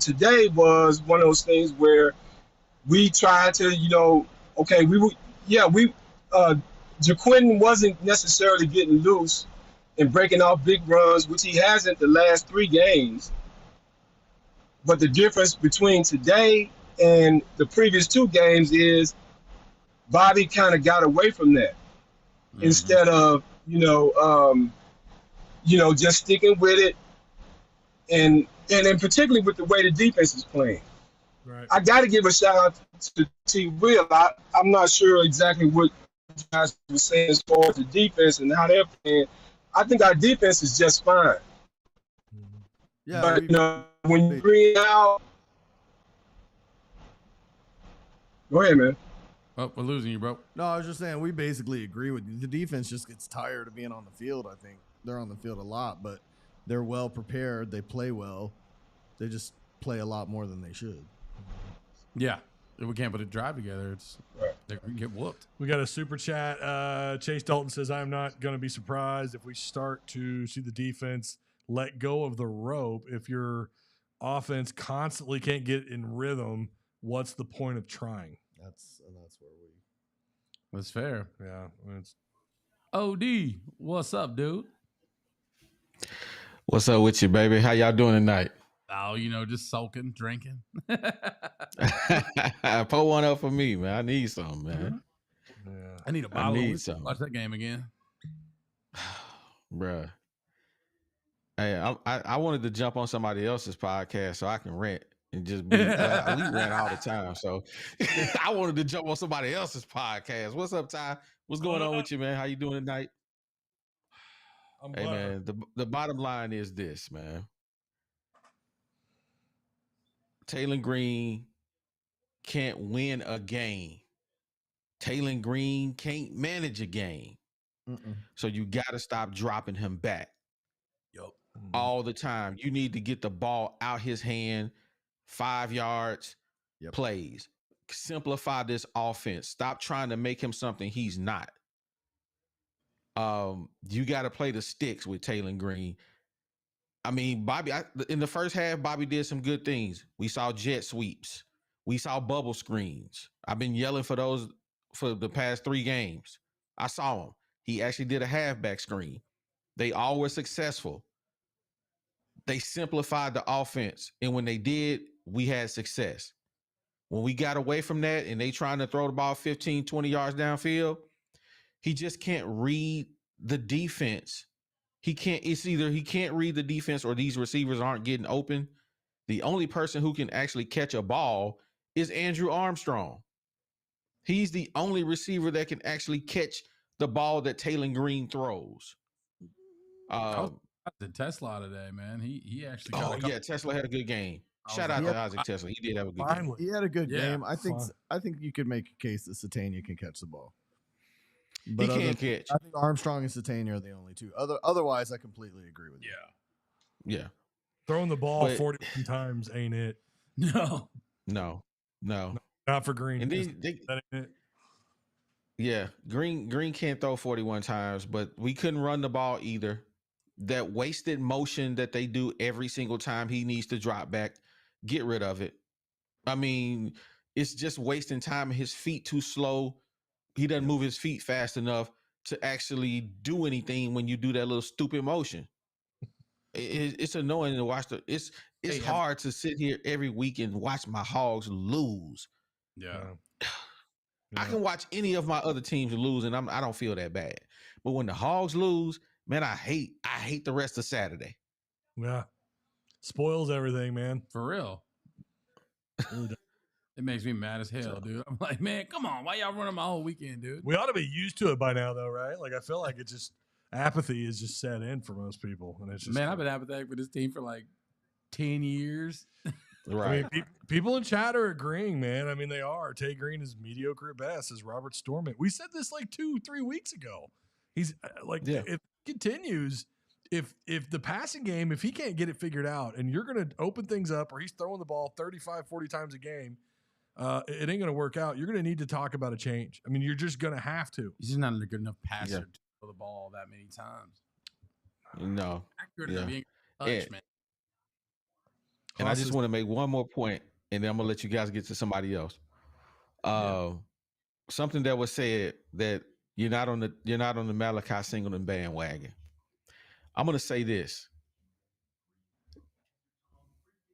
today was one of those things where we tried to, Jaquin wasn't necessarily getting loose and breaking off big runs, which he hasn't the last 3 games. But the difference between today and the previous 2 games is Bobby kind of got away from that. Mm-hmm. Instead of, just sticking with it. And particularly with the way the defense is playing. Right. I got to give a shout out to T. Will. I'm not sure exactly what you guys were saying as far as the defense and how they're playing. I think our defense is just fine. Yeah, but, when you bring out... Go ahead, man. Oh, we're losing you, bro. No, I was just saying we basically agree with you. The defense just gets tired of being on the field, I think. They're on the field a lot, but they're well prepared. They play well. They just play a lot more than they should. Yeah. If we can't put a drive together, they're going to get whooped. We got a super chat. Chase Dalton says, I'm not going to be surprised if we start to see the defense let go of the rope. If your offense constantly can't get in rhythm, what's the point of trying? That's where we. That's fair. Yeah. OD, what's up, dude? What's up with you, baby? How y'all doing tonight? Oh, just soaking, drinking. Pull one up for me, man. I need some, man. Yeah. I need a bottle. I need some. Watch that game again. Bruh. Hey, I wanted to jump on somebody else's podcast so I can rant and just be. We rant all the time, so I wanted to jump on somebody else's podcast. What's up, Ty? What's going on with you, man? How you doing tonight? Hey, man. The bottom line is this, man. Taylor Green can't win a game. Taylor Green can't manage a game. So you got to stop dropping him back. Yep. All the time. You need to get the ball out his hand, 5 yards, plays. Simplify this offense. Stop trying to make him something he's not. You got to play the sticks with Taylor Green. I mean, Bobby, in the first half, Bobby did some good things. We saw jet sweeps. We saw bubble screens. I've been yelling for those for the past 3 games. I saw him. He actually did a halfback screen. They all were successful. They simplified the offense. And when they did, we had success. When we got away from that and they trying to throw the ball 15, 20 yards downfield, he just can't read the defense. It's either he can't read the defense or these receivers aren't getting open. The only person who can actually catch a ball is Andrew Armstrong. He's the only receiver that can actually catch the ball that Taylor Green throws. The Tesla today, man. He actually Tesla had a good game. Shout out to Isaac Tesla. He did have a good game. He had a good game. I think you could make a case that Satania can catch the ball. But he can't catch. I think Armstrong and Satania are the only two. Otherwise, I completely agree with you. Yeah. Throwing the ball 41 times ain't it. No. Not for Green. And that ain't it. Yeah, Green can't throw 41 times, but we couldn't run the ball either. That wasted motion that they do every single time he needs to drop back, get rid of it. I mean, it's just wasting time. His feet too slow. He doesn't move his feet fast enough to actually do anything when you do that little stupid motion. It's annoying to watch. It's hard to sit here every week and watch my Hogs lose. Yeah. I can watch any of my other teams lose, and I don't feel that bad. But when the Hogs lose, man, I hate the rest of Saturday. Yeah, spoils everything, man. For real. It makes me mad as hell, dude. I'm like, man, come on, why y'all running my whole weekend, dude? We ought to be used to it by now, though, right? Like, I feel like it's just apathy is just set in for most people, and it's just I've been apathetic for this team for like 10 years. Right. I mean, people in chat are agreeing, man. I mean, they are. Tay Green is mediocre at best, as Robert Storment. We said this like 2-3 weeks ago. He's if it continues, if the passing game, if he can't get it figured out, and you're going to open things up, or he's throwing the ball 35, 40 times a game, it ain't going to work out. You're going to need to talk about a change. I mean, you're just going to have to. He's just not a good enough passer to throw the ball that many times. No. Accurate enough being touch, man. And I just want to make one more point, and then I'm gonna let you guys get to somebody else. Something that was said that you're not on the Malachi Singleton bandwagon. I'm gonna say this: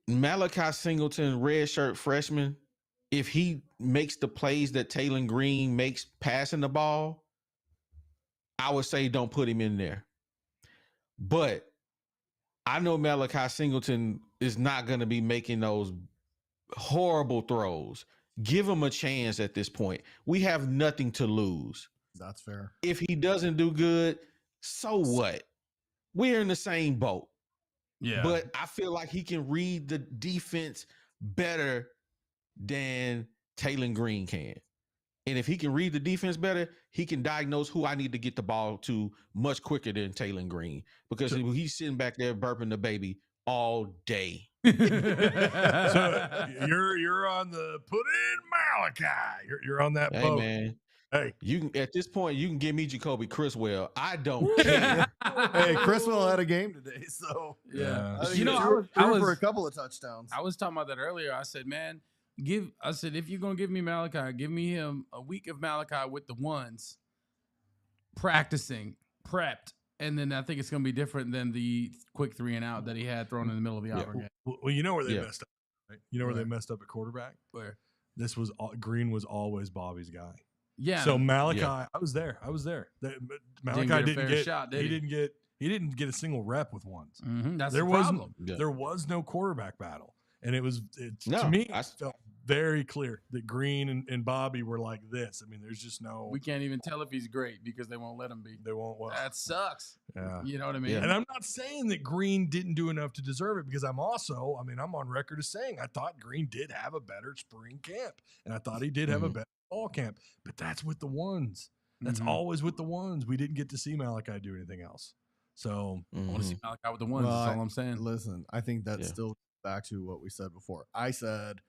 Malachi Singleton, redshirt freshman, if he makes the plays that Taylor Green makes passing the ball, I would say don't put him in there. But I know Malachi Singleton is not going to be making those horrible throws. Give him a chance at this point. We have nothing to lose. That's fair. If he doesn't do good, so what? We're in the same boat. Yeah. But I feel like he can read the defense better than Taylor Green can. And if he can read the defense better, he can diagnose who I need to get the ball to much quicker than Taylor Green, because he's sitting back there burping the baby all day. So you're on the put in Malachi. You're on that Hey boat. man, Hey, you can at this point you can give me Jacoby Criswell. I don't care. Hey, Chriswell had a game today, so Yeah. I think You know, he I threw was for a couple of touchdowns. I was talking about that earlier. I said, man, if you're gonna give me Malachi, give me him a week of Malachi with the ones, practicing, prepped, and then I think it's gonna be different than the quick 3 and out that he had thrown in the middle of the Auburn game. well, you know where they Yeah. messed up. Right? You know where they messed up at quarterback. Where This was Green was always Bobby's guy. yeah, So Malachi, Yeah. I was there. Malachi get a didn't fair get. shot, did he he? didn't get a single rep with ones. that's There the was problem. Yeah. there was no quarterback battle, and to No, me I- it felt very clear that Green and Bobby were like this. I mean, there's just no. We can't even tell if he's great because they won't let him be. They won't. Well, That sucks. yeah. You know what I mean? Yeah. And I'm not saying that Green didn't do enough to deserve it because I'm on record as saying I thought Green did have a better spring camp and I thought he did have a better fall camp, but that's with the ones. That's always with the ones. We didn't get to see Malachi do anything else. So I want to see Malachi with the ones. Well, That's all I'm saying. Listen, I think that's Yeah. still back to what we said before. I said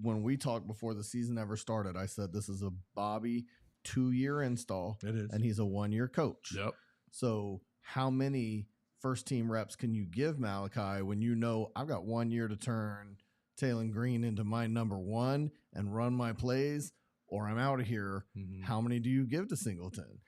when we talked before the season ever started, I said this is a Bobby 2-year install, it is. and he's a 1-year coach. Yep. So how many first team reps can you give Malachi when you know I've got 1 year to turn Taylon Green into my number 1 and run my plays, or I'm out of here? How many do you give to Singleton?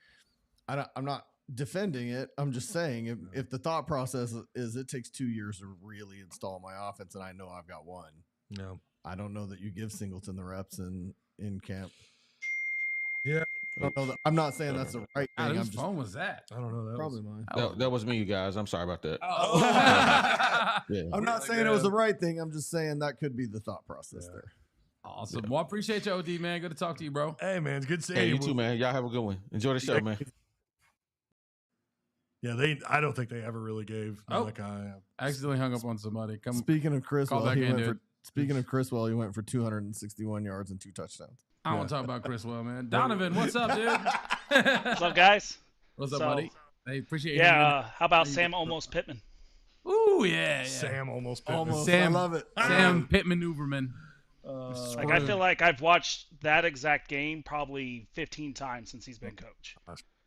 I'm not defending it. I'm just saying if the thought process is it takes 2 years to really install my offense and I know I've got 1, No. I don't know that you give Singleton the reps in camp. Yeah. I don't know I'm not saying that's the right thing. I'm Whose just phone was that? I don't know. That probably was, mine. That was me, you guys. I'm sorry about that. Oh. Yeah. I'm not saying it was the right thing. I'm just saying that could be the thought process there. Awesome. Well, I appreciate you, OD, man. Good to talk to you, bro. hey, man, it's good seeing Hey, you. you too, man. Y'all have a good one. Enjoy the show, man. Yeah, I don't think they ever really gave Malachi. I accidentally hung up on somebody. Come. Speaking of Chriswell, back he in, went dude. Speaking of Chriswell, he went for 261 yards and 2 touchdowns. I don't want to talk about Chriswell, man. Donovan, what's up, dude? What's up, guys? What's up, So- buddy? Hey, appreciate you. Yeah, how about Sam almost Pittman? Ooh, yeah. Sam almost. Almost. Sam- I love it. Sam Pitt maneuverman. Like I feel like I've watched that exact game probably 15 times since he's been coach.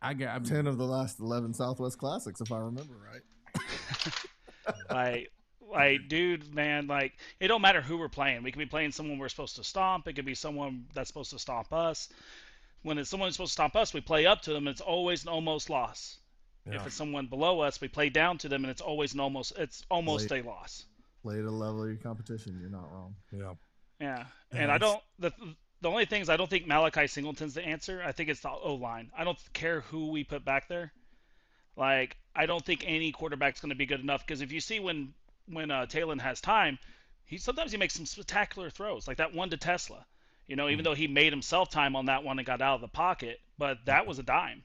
I 10 of the last 11 Southwest Classics, if I remember right. Like, dude, man, like it don't matter who we're playing. We could be playing someone we're supposed to stomp. It could be someone that's supposed to stomp us. When it's someone who's supposed to stomp us, we play up to them. And it's always an almost loss. Yeah. If it's someone below us, we play down to them, and it's always an almost. It's almost Late. a loss. Play at a level of your competition. You're not wrong. Yeah. Yeah, and I don't. The only thing is I don't think Malachi Singleton's the answer. I think it's the O line. I don't care who we put back there. Like I don't think any quarterback's going to be good enough because if you see when Taylon has time, sometimes he makes some spectacular throws like that one to Tesla. You know, even though he made himself time on that one and got out of the pocket, but that was a dime.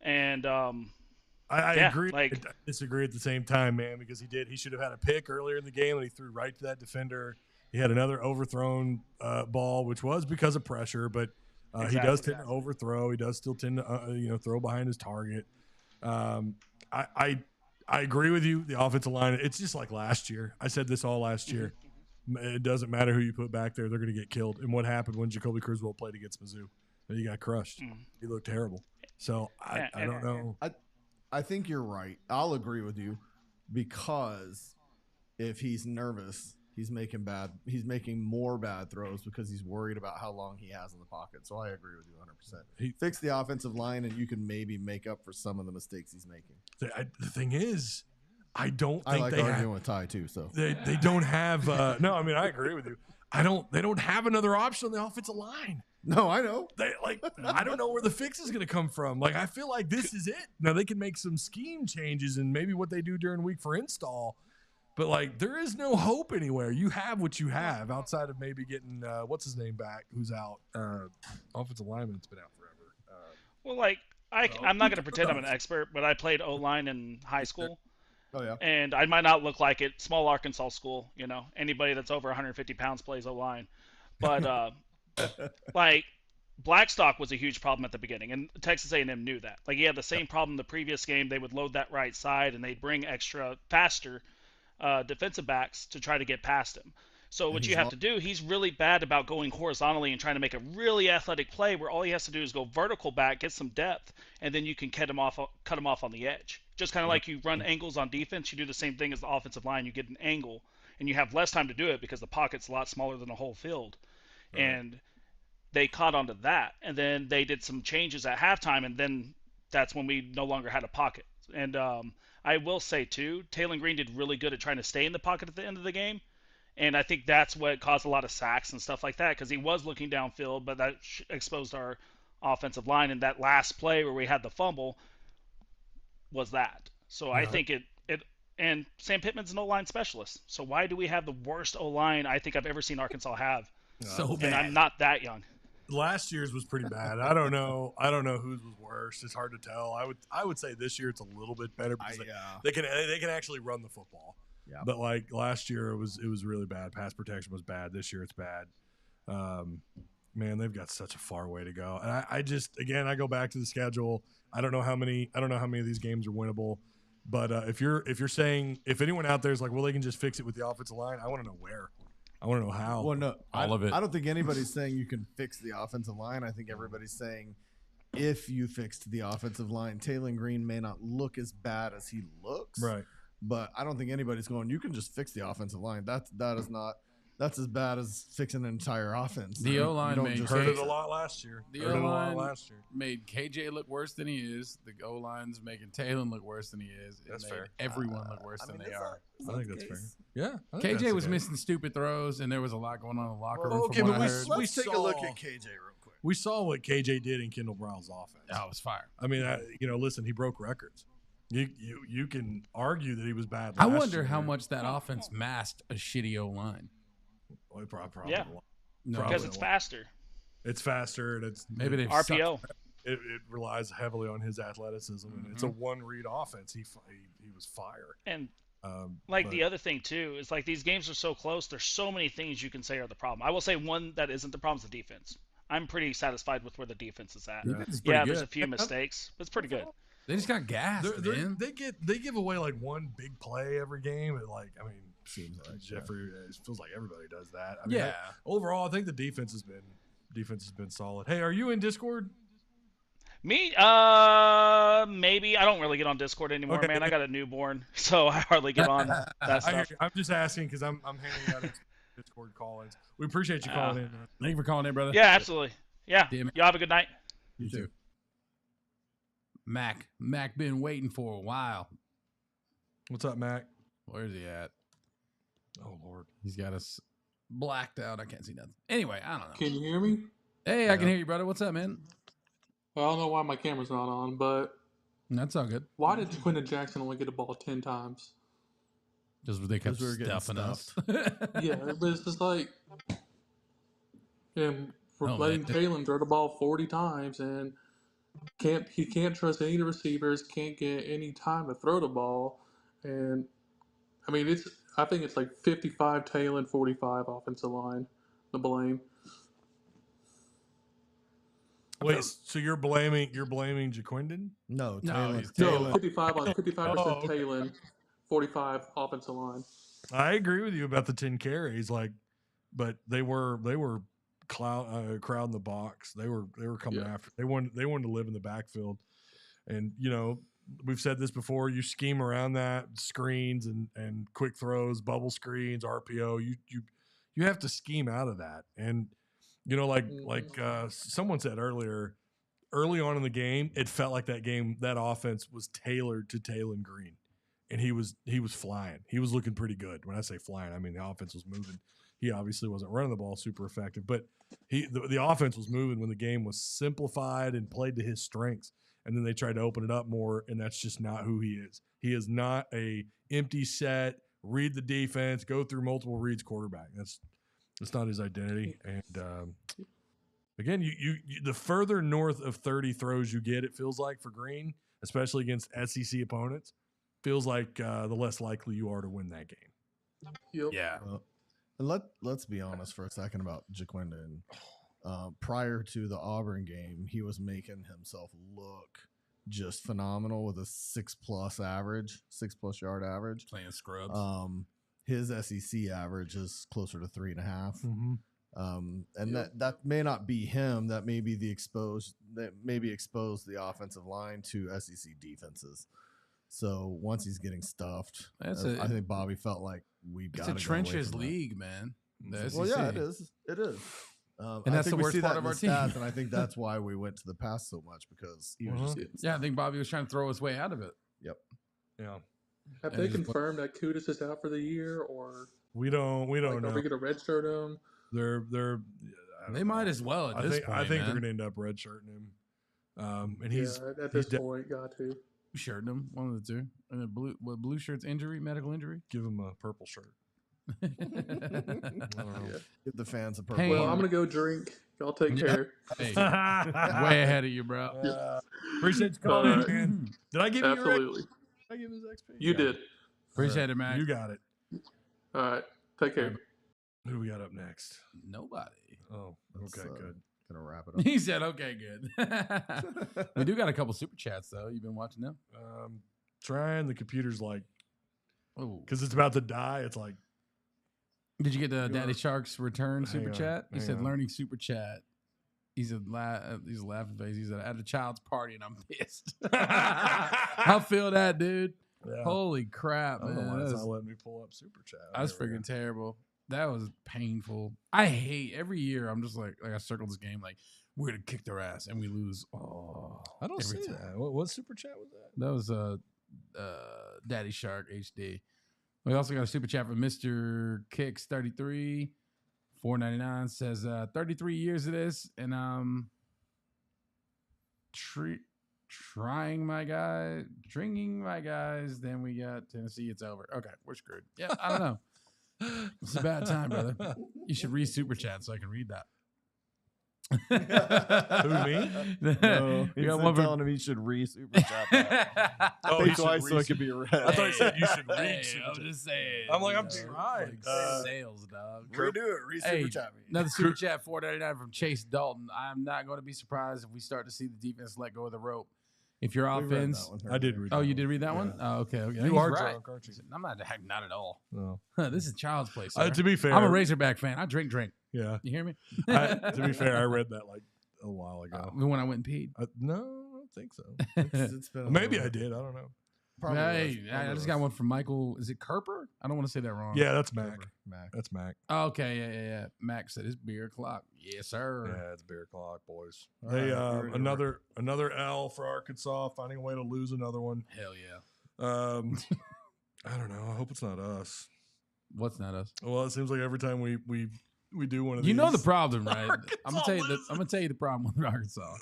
And I Yeah, agree. like- I disagree at the same time, man, because he should have had a pick earlier in the game and he threw right to that defender. He had another overthrown ball, which was because of pressure, but he does tend to overthrow. He does still tend to throw behind his target. I agree with you. The offensive line, it's just like last year. I said this all last year. It doesn't matter who you put back there; they're going to get killed. And what happened when Jacoby Criswell played against Mizzou? He got crushed. He looked terrible. So I don't know. I think you're right. I'll agree with you because if he's nervous, he's making more bad throws because he's worried about how long he has in the pocket. So I agree with you 100%. Fix the offensive line and you can maybe make up for some of the mistakes he's making. The thing is, I don't I think like they arguing have. with Ty too. So They don't have. No, I mean I agree with you. They don't have another option on the offensive line. no, I know. I don't know where the fix is going to come from. Like, I feel like this is it. Now, they can make some scheme changes and maybe what they do during week for install, but, like, there is no hope anywhere. You have what you have outside of maybe getting, what's his name back, who's out? Offensive lineman that's been out forever. well, like I'm not going to pretend I'm an expert, but I played O-line in high school. Oh yeah. And I might not look like it. Small Arkansas school, you know. Anybody that's over 150 pounds plays O-line. But, like, Blackstock was a huge problem at the beginning, and Texas A&M knew that. Like, he had the same problem the previous game. They would load that right side, and they'd bring extra faster defensive backs to try to get past him. So what And you have to do, he's really bad about going horizontally and trying to make a really athletic play where all he has to do is go vertical back, get some depth, and then you can cut him off on the edge. Just kind of like you run angles on defense, you do the same thing as the offensive line. You get an angle, and you have less time to do it because the pocket's a lot smaller than the whole field. Right. And they caught onto that, and then they did some changes at halftime, and then that's when we no longer had a pocket. And I will say, too, Taylor Green did really good at trying to stay in the pocket at the end of the game. And I think that's what caused a lot of sacks and stuff like that because he was looking downfield, but that exposed our offensive line. And that last play where we had the fumble was that. So I think it and Sam Pittman's an O-line specialist. So why do we have the worst O-line I think I've ever seen Arkansas have? So bad. And I'm not that young. Last year's was pretty bad. I don't know whose was worse. It's hard to tell. I would say this year it's a little bit better because they can actually run the football. Yeah. But like last year it was really bad. Pass protection was bad. This year it's bad. Man, they've got such a far way to go. And I go back to the schedule. I don't know how many of these games are winnable. But if you're saying if anyone out there is like, well, they can just fix it with the offensive line, I want to know where. I want to know how. Well, no, all of it. I don't think anybody's saying you can fix the offensive line. I think everybody's saying if you fixed the offensive line, Taylor Green may not look as bad as he looks. Right. But I don't think anybody's going, you can just fix the offensive line. That's as bad as fixing an entire offense. The O-line heard it a lot last year. The O-line made KJ look worse than he is. The O-line's making Taylor look worse than he is. That's fair. Everyone look worse than they are. I think that's fair. Yeah. KJ was missing stupid throws, and there was a lot going on in the locker room. Okay, but let's take a look at KJ real quick. We saw what KJ did in Kendall Brown's offense. Oh, it was fire. I mean, listen, he broke records. You can argue that he was bad. I wonder how much that offense masked a shitty O-line. Well, probably because it's faster. It's faster, and it's maybe they RPO. It relies heavily on his athleticism, and it's a one-read offense. He was fire. And the other thing too is like these games are so close. There's so many things you can say are the problem. I will say one that isn't the problem is the defense. I'm pretty satisfied with where the defense is at. There's a few mistakes, but it's pretty good. They just got gas. They give away like one big play every game. And seems like Jeffrey. It feels like everybody does that. Overall, I think the defense has been solid. Hey, are you in Discord? Me? Maybe. I don't really get on Discord anymore, man. I got a newborn, so I hardly get on that stuff. I'm just asking because I'm handing out Discord call-ins. We appreciate you calling in. Thank you for calling in, brother. Yeah, absolutely. Yeah. Y'all have a good night. You too. Mac been waiting for a while. What's up, Mac? Where's he at? Oh, Lord. He's got us blacked out. I can't see nothing. Anyway, I don't know. Can you hear me? Hey, I can hear you, brother. What's up, man? I don't know why my camera's not on, but... That's all good. Why did Quentin Jackson only get a ball 10 times? Just they kept stuffing us. Yeah, but it's just like... And for letting Taylor throw the ball 40 times, and he can't trust any of the receivers, can't get any time to throw the ball, and... I think it's like 55 Taylor and 45 offensive line. The blame. Wait, so you're blaming Jaquindon? No, Taylor. No, 55% Taylor, 45 offensive line. I agree with you about the 10 carries, but they were crowding the box. They were coming after. They wanted to live in the backfield, and we've said this before. You scheme around that screens and quick throws, bubble screens, RPO. You have to scheme out of that. And someone said earlier, early on in the game, it felt like that offense was tailored to Taylor Green, and he was flying. He was looking pretty good. When I say flying, I mean the offense was moving. He obviously wasn't running the ball super effective, but the offense was moving when the game was simplified and played to his strengths. And then they tried to open it up more, and that's just not who he is. He is not a empty set, read the defense, go through multiple reads quarterback. That's not his identity. And again, you the further north of 30 throws you get, it feels like for Green, especially against SEC opponents, feels like the less likely you are to win that game. Yep. Yeah. Let's be honest for a second about Jaquindon. Prior to the Auburn game, he was making himself look just phenomenal with a 6+ yard average, playing scrubs. his SEC average is closer to 3.5. Mm-hmm. And that may not be him. That may be exposed the offensive line to SEC defenses. So once he's getting stuffed, I think Bobby felt like we've got to. It's a trenches league, man. Well, yeah, it is. It is. And that's the worst part of our team. Stats, and I think that's why we went to the pass so much, because he was just getting I think Bobby was trying to throw his way out of it. Yep. Yeah. Have they confirmed that Kudus is out for the year, or we don't know? Are we going to redshirt him? They might as well at this point. I think they're going to end up redshirting him. And he's at this point got to shirting him, one of the two. And the blue shirt's injury, medical injury. Give him a purple shirt. Give the fans a purple. Well, I'm going to go drink. Y'all take care. Hey, way ahead of you, bro. Appreciate you calling in, man. Did I give you Absolutely. Did I give his XP? You did. Appreciate it, man. You got it. All right. Take care. Who do we got up next? Nobody. Oh, okay, good. Gonna wrap it up. He said, "Okay, good." We do got a couple super chats though. You been watching them? Trying. The computer's like, oh, because it's about to die. It's like, did you get the Daddy Shark's return super on, chat? He said, on. "Learning super chat." He's a laughing face. He's at a child's party, and I'm pissed. I feel that, dude. Yeah. Holy crap, I don't man! know why That it's was- not letting me pull up super chat. That's freaking terrible. That was painful. I hate every year. I'm just like I circled this game. Like we're gonna kick their ass and we lose. Oh, I don't every see time. that. What super chat was that? That was Daddy Shark HD. We also got a super chat from Mr. Kicks 33 $4.99 says 33 years of this and trying my guy, drinking my guys. Then we got Tennessee. It's over. Okay, we're screwed. Yeah, I don't know. It's a bad time, brother. You should read super chat so I can read that. Who, me? No, You he's got one telling him he should super chat that. Oh, Think he should twice so read it could be read. I thought he said you should read Hey, super I'm chat. just saying. I'm like, you I'm know, trying. like sales, dog. Redo it. Hey, Super chat me. another super chat, $4.99 from Chase Dalton. I'm not going to be surprised if we start to see the defense let go of the rope. If your We read offense, that one I did read. oh, that you one. did read that one? Oh, okay. You He's are right. drunk, aren't you? I'm not at all. No. This is child's play. Sir. To be fair, I'm a Razorback fan. I drink. Yeah. You hear me? To be fair, I read that like a while ago. When I went and peed. No, I don't think so. It's been a Maybe while. I did. I don't know. Probably Hey, was. I just got one from Michael. Is it Kerper? I don't want to say that wrong. Yeah, that's Mac. Mac. That's Mac. Oh, okay. Yeah. Mac said it's beer o'clock. Yes, sir. Yeah, it's beer o'clock, boys. All Hey, right, we're gonna another L for Arkansas, finding a way to lose another one. Hell yeah. I don't know. I hope it's not us. What's not us? Well, it seems like every time we do one of these, You know the problem, right? Arkansas I'm gonna loses. tell you the problem with Arkansas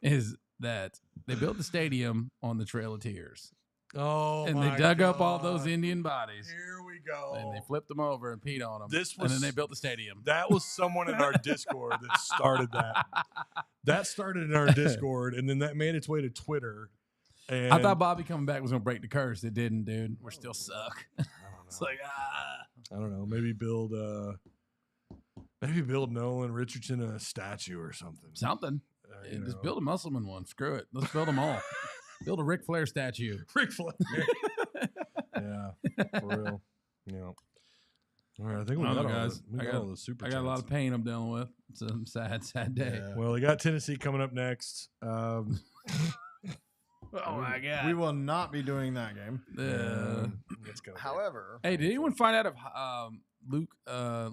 is that they built the stadium on the Trail of Tears, Oh, and my they dug up all God. those Indian bodies, Here we go. and they flipped them over and peed on them. This and was- then they built the stadium. That was someone in our Discord that started that. That started in our Discord, and then that made its way to Twitter. And I thought Bobby coming back was gonna break the curse. It didn't, dude. We're still suck. I don't know. It's like I don't know. Maybe build Nolan Richardson a statue or something. something. You Just know. build a Musselman one. Screw it. Let's build them all. Build a Ric Flair statue. Ric Flair. Yeah, for real. Yeah. All right, I think we I don't got know, all guys. all the super I got a lot of pain I'm dealing with. It's a sad day. Yeah. Well, we got Tennessee coming up next. Oh my god. We will not be doing that game. It's gonna be- However, Hey, did anyone find out if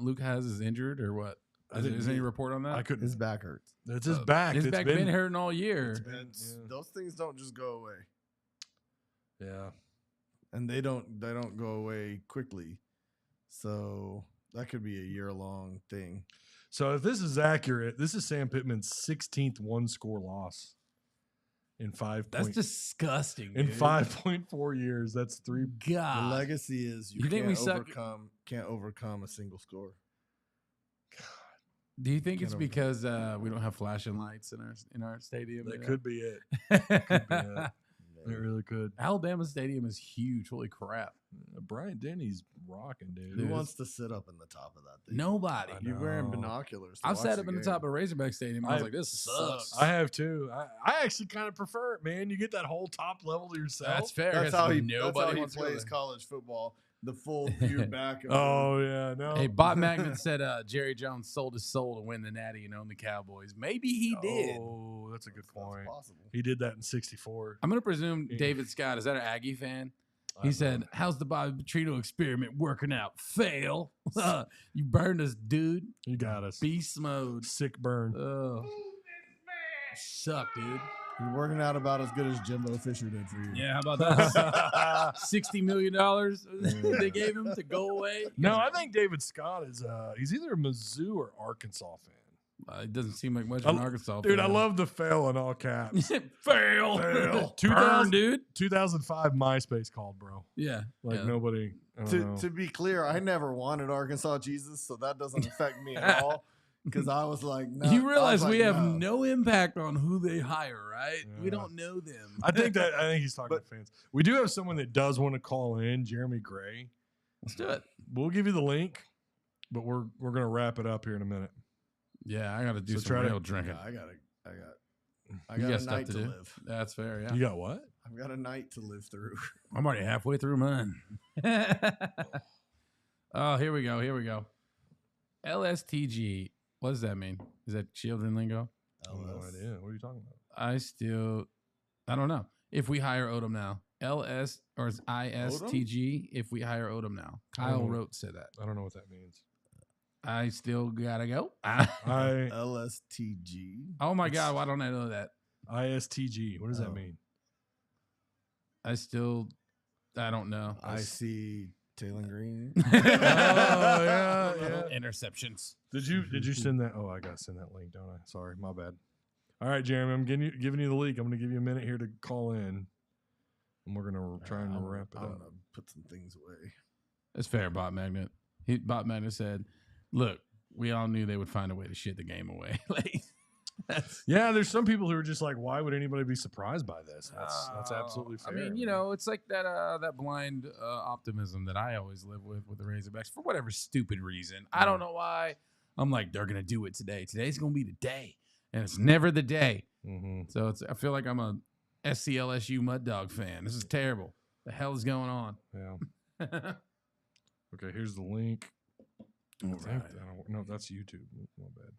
Luke has is injured or what? Is there any report on that? I couldn't. his back hurts. It's his back. His It's back been hurting all year. been- yeah. Those things don't just go away, Yeah. and they don't go away quickly. So that could be a year-long thing. So if this is accurate, this is Sam Pittman's 16th one-score loss in That's disgusting. in dude. 5.4 years. That's three. The God. legacy is you, You think we can't suck- can't overcome a single score. Do you think Can't it's over- because we don't have flashing lights in our stadium? That you could be it. know? Could be it. It really could. Alabama Stadium is huge. Holy crap! Brian Denny's rocking, dude. Who Dude, wants to sit up in the top of that thing? Nobody. I You're wearing No. binoculars. To I've watch sat up in the game. top of Razorback Stadium. I was like, this sucks. I have too. I actually kind of prefer it, man. You get that whole top level to yourself. That's fair. That's because how he nobody plays wants to go there. college football. the full view back. Of Oh yeah, no. Hey, Bob Magnet said Jerry Jones sold his soul to win the Natty and own the Cowboys. Maybe he did. Oh, that's a good point. possible. He did that in '64. I'm going to presume David Scott, is that an Aggie fan? He said, how's the Bobby Petrino experiment working out? Fail. You burned us, dude. You got us. Beast mode. Sick burn. Oh. Suck, dude. You're working out about as good as Jimbo Fisher did for you. Yeah, how about that? $60 million they gave him to go away? No, I think David Scott is he's either a Mizzou or Arkansas fan. It doesn't seem like much of an Arkansas Dude, fan. I love the fail in all caps. Fail. Fail. 2000, dude. 2005 MySpace called, bro. Yeah. Like nobody. To be clear, I never wanted Arkansas Jesus, so that doesn't affect me at all. Because I was like, no. You realize we have no impact on who they hire, right? Yeah. We don't know them. I think he's talking to fans. We do have someone that does want to call in, Jeremy Gray. Let's do it. We'll give you the link, but we're gonna wrap it up here in a minute. Yeah, I got to do So some try to- real drinking. I got You a got stuff night to to do. live. That's fair, yeah. You got what? I've got a night to live through. I'm already halfway through mine. Oh, here we go. LSTG. What does that mean? Is that children lingo? I have no idea. What are you talking about? I don't know. If we hire Odom now. LS or is ISTG if we hire Odom now. Kyle Rote said that. I don't know what that means. I still gotta go. LSTG. Oh my God, why don't I know that? ISTG. What does that mean? I don't know. I see Taylor Green. Yeah. Interceptions. Did you send that? Oh, I gotta send that link, don't I? Sorry, my bad. All right, Jeremy, I'm giving you the link. I'm gonna give you a minute here to call in, and we're gonna try and wrap it I'm up. gonna put some things away. That's fair, Bot Magnet. Bot Magnet said, "Look, we all knew they would find a way to shit the game away." Yeah, there's some people who are just like, why would anybody be surprised by this? That's absolutely fair. I mean, it's like that blind optimism that I always live with the Razorbacks for whatever stupid reason. I don't know why. I'm like, they're gonna do it today. Today's gonna be the day, and it's never the day. Mm-hmm. So I feel like I'm a SCLSU Mud Dog fan. This is terrible. The hell is going on? Yeah. Okay, here's the link. No, that's YouTube. My bad.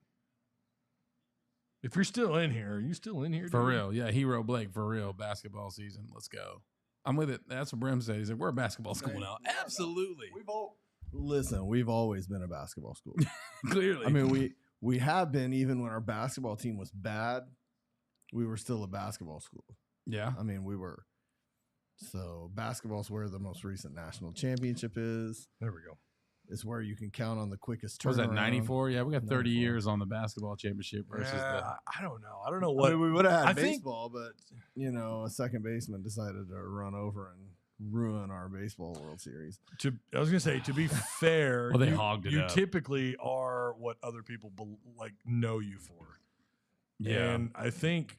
If you're still in here, are you still in here? For dude? real. Yeah, Hero Blake, for real. Basketball season. Let's go. I'm with it. That's what Brim said. He said, we're a basketball school now. Absolutely. We've always been a basketball school. Clearly. I mean, we have been, even when our basketball team was bad, we were still a basketball school. Yeah. I mean, we were. So basketball's where the most recent national championship is. There we go. It's where you can count on the quickest turnaround. Was that 94? Yeah, we got 30 94. years on the basketball championship versus I don't know. I don't know I what. mean, we would have had I think- baseball, but a second baseman decided to run over and ruin our baseball World Series. I was gonna say, to be fair, Well, they hogged it you up. typically are what other people know you for. Yeah. And I think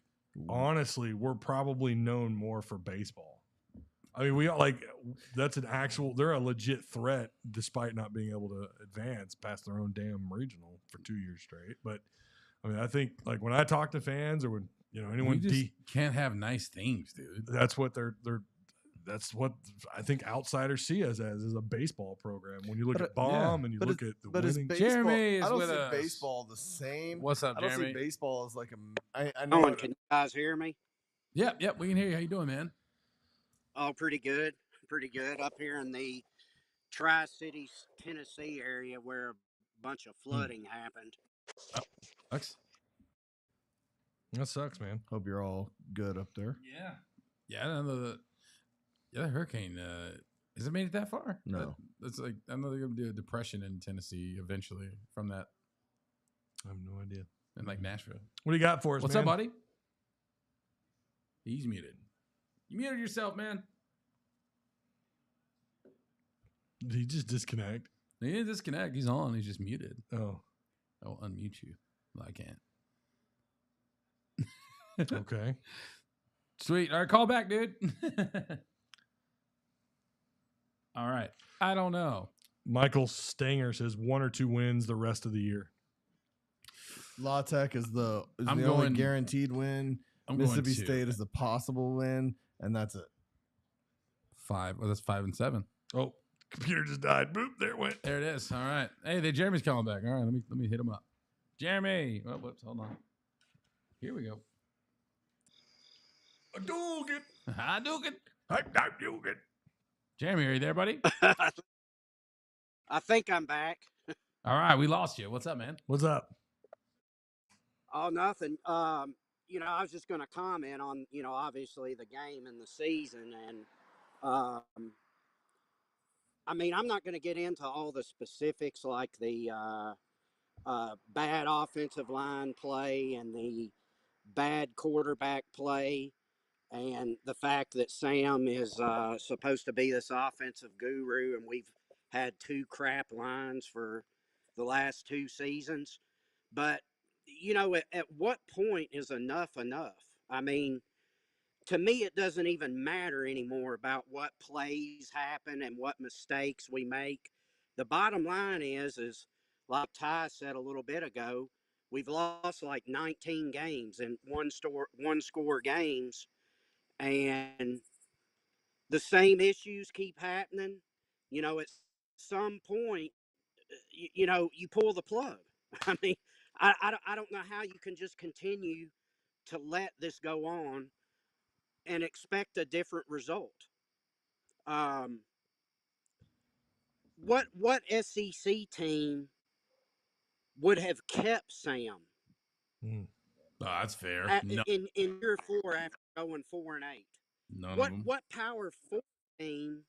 honestly, we're probably known more for baseball. I mean, they're a legit threat despite not being able to advance past their own damn regional for 2 years straight. But I mean, I think like when I talk to fans or when anyone you just can't have nice things, dude. that's what that's what I think outsiders see us as is a baseball program. When you look at bomb and you look at the winning. Jeremy is I don't with see us. baseball the same. What's up, I don't Jeremy? see baseball as like I know. Can you guys hear me? Yep, we can hear you. How you doing, man? Oh, pretty good up here in the Tri-Cities, Tennessee area where a bunch of flooding happened. Sucks. That sucks, man. Hope you're all good up there. Yeah. Yeah, I don't know the hurricane. Has it made it that far? No. It's like I know they're gonna do a depression in Tennessee eventually from that, I have no idea. and like Nashville. What do you got for us, What's man? up, buddy? He's muted. You muted yourself, man. Did he just disconnect? He didn't disconnect. He's on. He's just muted. Oh, I will unmute you. No, I can't. okay. Sweet. All right, call back, dude. All right. I don't know. Michael Stanger says 1 or 2 wins the rest of the year. La Tech is the I'm only going- guaranteed win. I'm Mississippi going 2. State is the possible win, and that's it. 5. Well, that's 5 and 7. Oh, Computer just died. Boop, there it went. There it is. All right. Hey, Jeremy's coming back. All right, let me hit him up. Jeremy. Oh, whoops, hold on. Here we go. Hadouken. Hadouken. Jeremy, are you there, buddy? I think I'm back. All right, we lost you. What's up, man? What's up? Oh, nothing. I was just going to comment on, obviously the game and the season. And, I'm not going to get into all the specifics like the bad offensive line play and the bad quarterback play and the fact that Sam is supposed to be this offensive guru and we've had 2 crap lines for the last 2 seasons. But, at what point is enough enough? To me, it doesn't even matter anymore about what plays happen and what mistakes we make. The bottom line is like Ty said a little bit ago, we've lost like 19 games in one score games, and the same issues keep happening. At some point, you pull the plug. I don't know how you can just continue to let this go on and expect a different result. What SEC team would have kept Sam? Oh, that's fair. In year 4 after going 4-8. None of them. What Power 4 team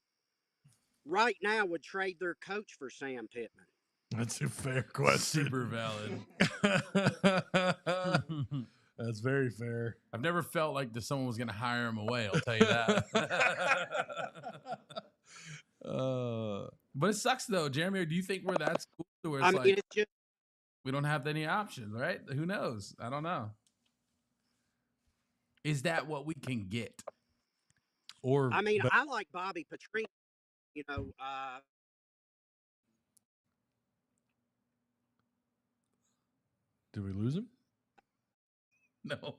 right now would trade their coach for Sam Pittman? That's a fair question. Super valid. That's very fair. I've never felt like someone was going to hire him away. I'll tell you that. But it sucks though, Jeremy. Do you think we're that school where it's it's just, we don't have any options, right? Who knows? I don't know. Is that what we can get? Or I like Bobby Petrino. Did we lose him? No.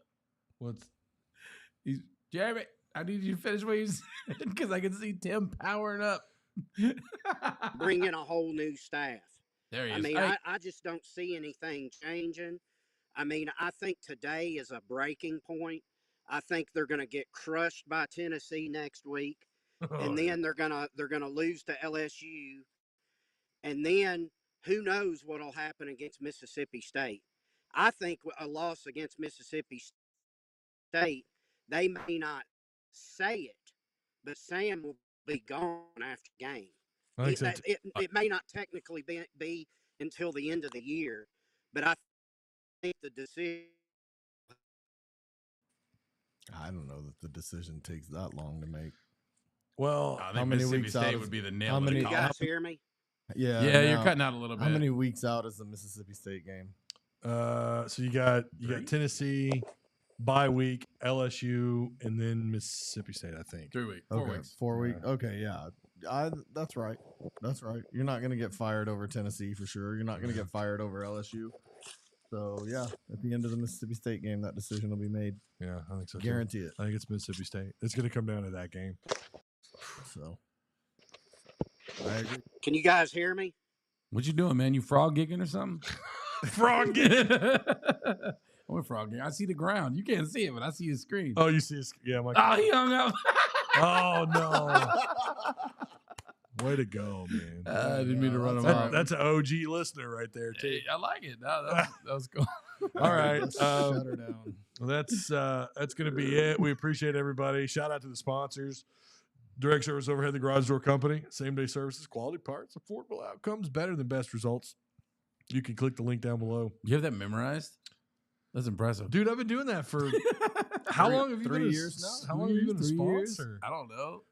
He's Jeremy, I need you to finish what you said because I can see Tim powering up. Bring in a whole new staff. There he is. I just don't see anything changing. I think today is a breaking point. I think they're going to get crushed by Tennessee next week, and then they're gonna lose to LSU, and then who knows what'll happen against Mississippi State. I think a loss against Mississippi State, they may not say it, but Sam will be gone after the game. It may not technically be until the end of the year, but I think the decision. I don't know that the decision takes that long to make. Well, I think Mississippi State would be the nail of the You collar. guys hear me? Yeah, you're cutting out a little bit. How many weeks out is the Mississippi State game? So you got Tennessee, bye week, LSU, and then Mississippi State. I think 3 weeks, 4 4 weeks, weeks. 4 weeks. Okay, yeah, that's right. That's right. You're not going to get fired over Tennessee for sure. You're not going to get fired over LSU. So yeah, at the end of the Mississippi State game, that decision will be made. Yeah, I think so. Guarantee it. I think it's Mississippi State. It's going to come down to that game. So I agree. Can you guys hear me? What you doing, man? You frog gigging or something? Frog gigging. I'm frog gigging. I see the ground. You can't see it, but I see his screen. Oh, you see his? Yeah, Oh, he hung up. Oh no! Way to go, man! I didn't mean to run him off. That's an OG listener right there too. I like it. That was cool. All right, shut her down. Well, that's going to be it. We appreciate everybody. Shout out to the sponsors. Direct Service Overhead, the Garage Door Company. Same day services, quality parts, affordable outcomes, better than best results. You can click the link down below. You have that memorized? That's impressive. Dude, I've been doing that for how long have you been 3 years now? How long have you been a 3 years? sponsor? I don't know.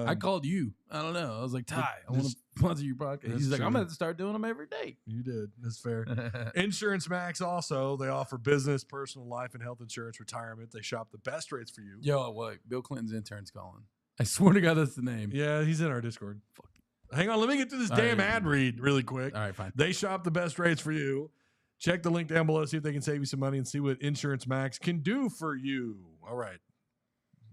I called you. I don't know. I was like, Ty, I want to This- sponsor your podcast. He's like, true. I'm going to start doing them every day. You did. That's fair. Insurance Max also, they offer business, personal, life, and health insurance, retirement. They shop the best rates for you. Yo, what? Bill Clinton's intern's calling. I swear to God, that's the name. Yeah, he's in our Discord. Fuck. Hang on, let me get through this All damn right. ad read really quick. All right, fine. They shop the best rates for you. Check the link down below, see if they can save you some money and see what Insurance Max can do for you. All right.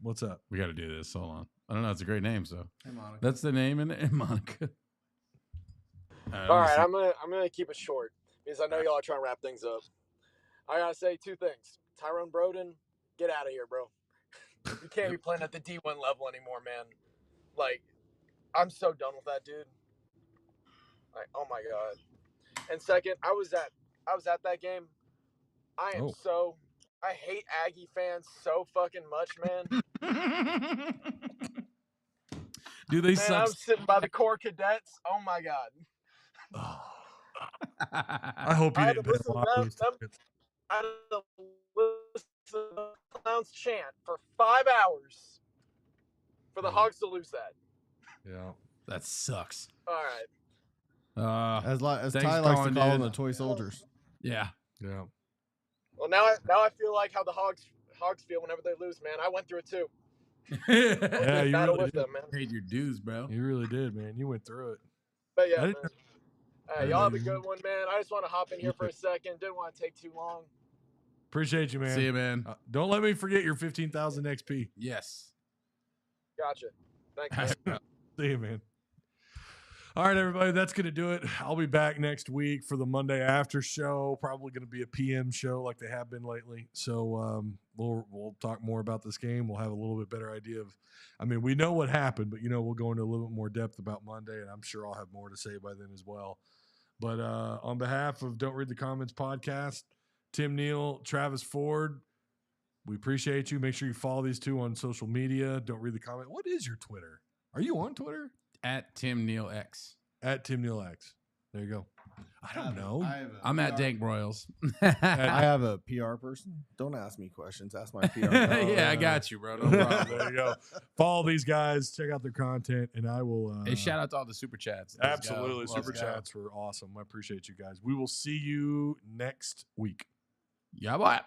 What's up? We got to do this. Hold on. I don't know. It's a great name, so. Hey, Monica. That's the name and Monica. All right, I'm gonna keep it short because I know y'all are trying to wrap things up. I gotta say 2 things. Tyrone Broden, get out of here, bro. You can't be playing at the D1 level anymore, man. Like, I'm so done with that dude. Like, oh my god. And second, I was at that game. I hate Aggie fans so fucking much, man. Do they Man, suck? I'm sitting by the core cadets. Oh my god. I hope you didn't bet a lot of those tickets. I had to listen to the clowns chant for 5 hours for the Hogs to lose that. Yeah. That sucks. All right. As thanks, Ty likes to Colin, call them dude. the toy soldiers. Yeah. Yeah. Well, now I feel like how the Hogs feel whenever they lose, man. I went through it too. Yeah, you battle really with did. them, man. Paid your dues, bro. You really did, man. You went through it. But yeah, I man. didn't- Y'all have a good one, man. I just want to hop in here for a second. Didn't want to take too long. Appreciate you, man. See you, man. Don't let me forget your 15,000 XP. Yes. Gotcha. Thanks, man. See you, man. All right, everybody, that's going to do it. I'll be back next week for the Monday after show. Probably going to be a PM show like they have been lately. So we'll talk more about this game. We'll have a little bit better idea of, I mean, we know what happened, but, we'll go into a little bit more depth about Monday, and I'm sure I'll have more to say by then as well. But on behalf of Don't Read the Comments podcast, Tim Neal, Travis Ford, we appreciate you. Make sure you follow these two on social media. Don't read the comment. What is your Twitter? Are you on Twitter? At Tim Neal X. At Tim Neal X. There you go. I don't know. I'm at Dank Broyles. I have a PR person. Don't ask me questions. Ask my PR. Yeah, I got you, bro. No problem. There you go. Follow these guys. Check out their content, and I will. Hey, shout out to all the super chats. Absolutely. Super chats were awesome. I appreciate you guys. We will see you next week. Yeah, boy.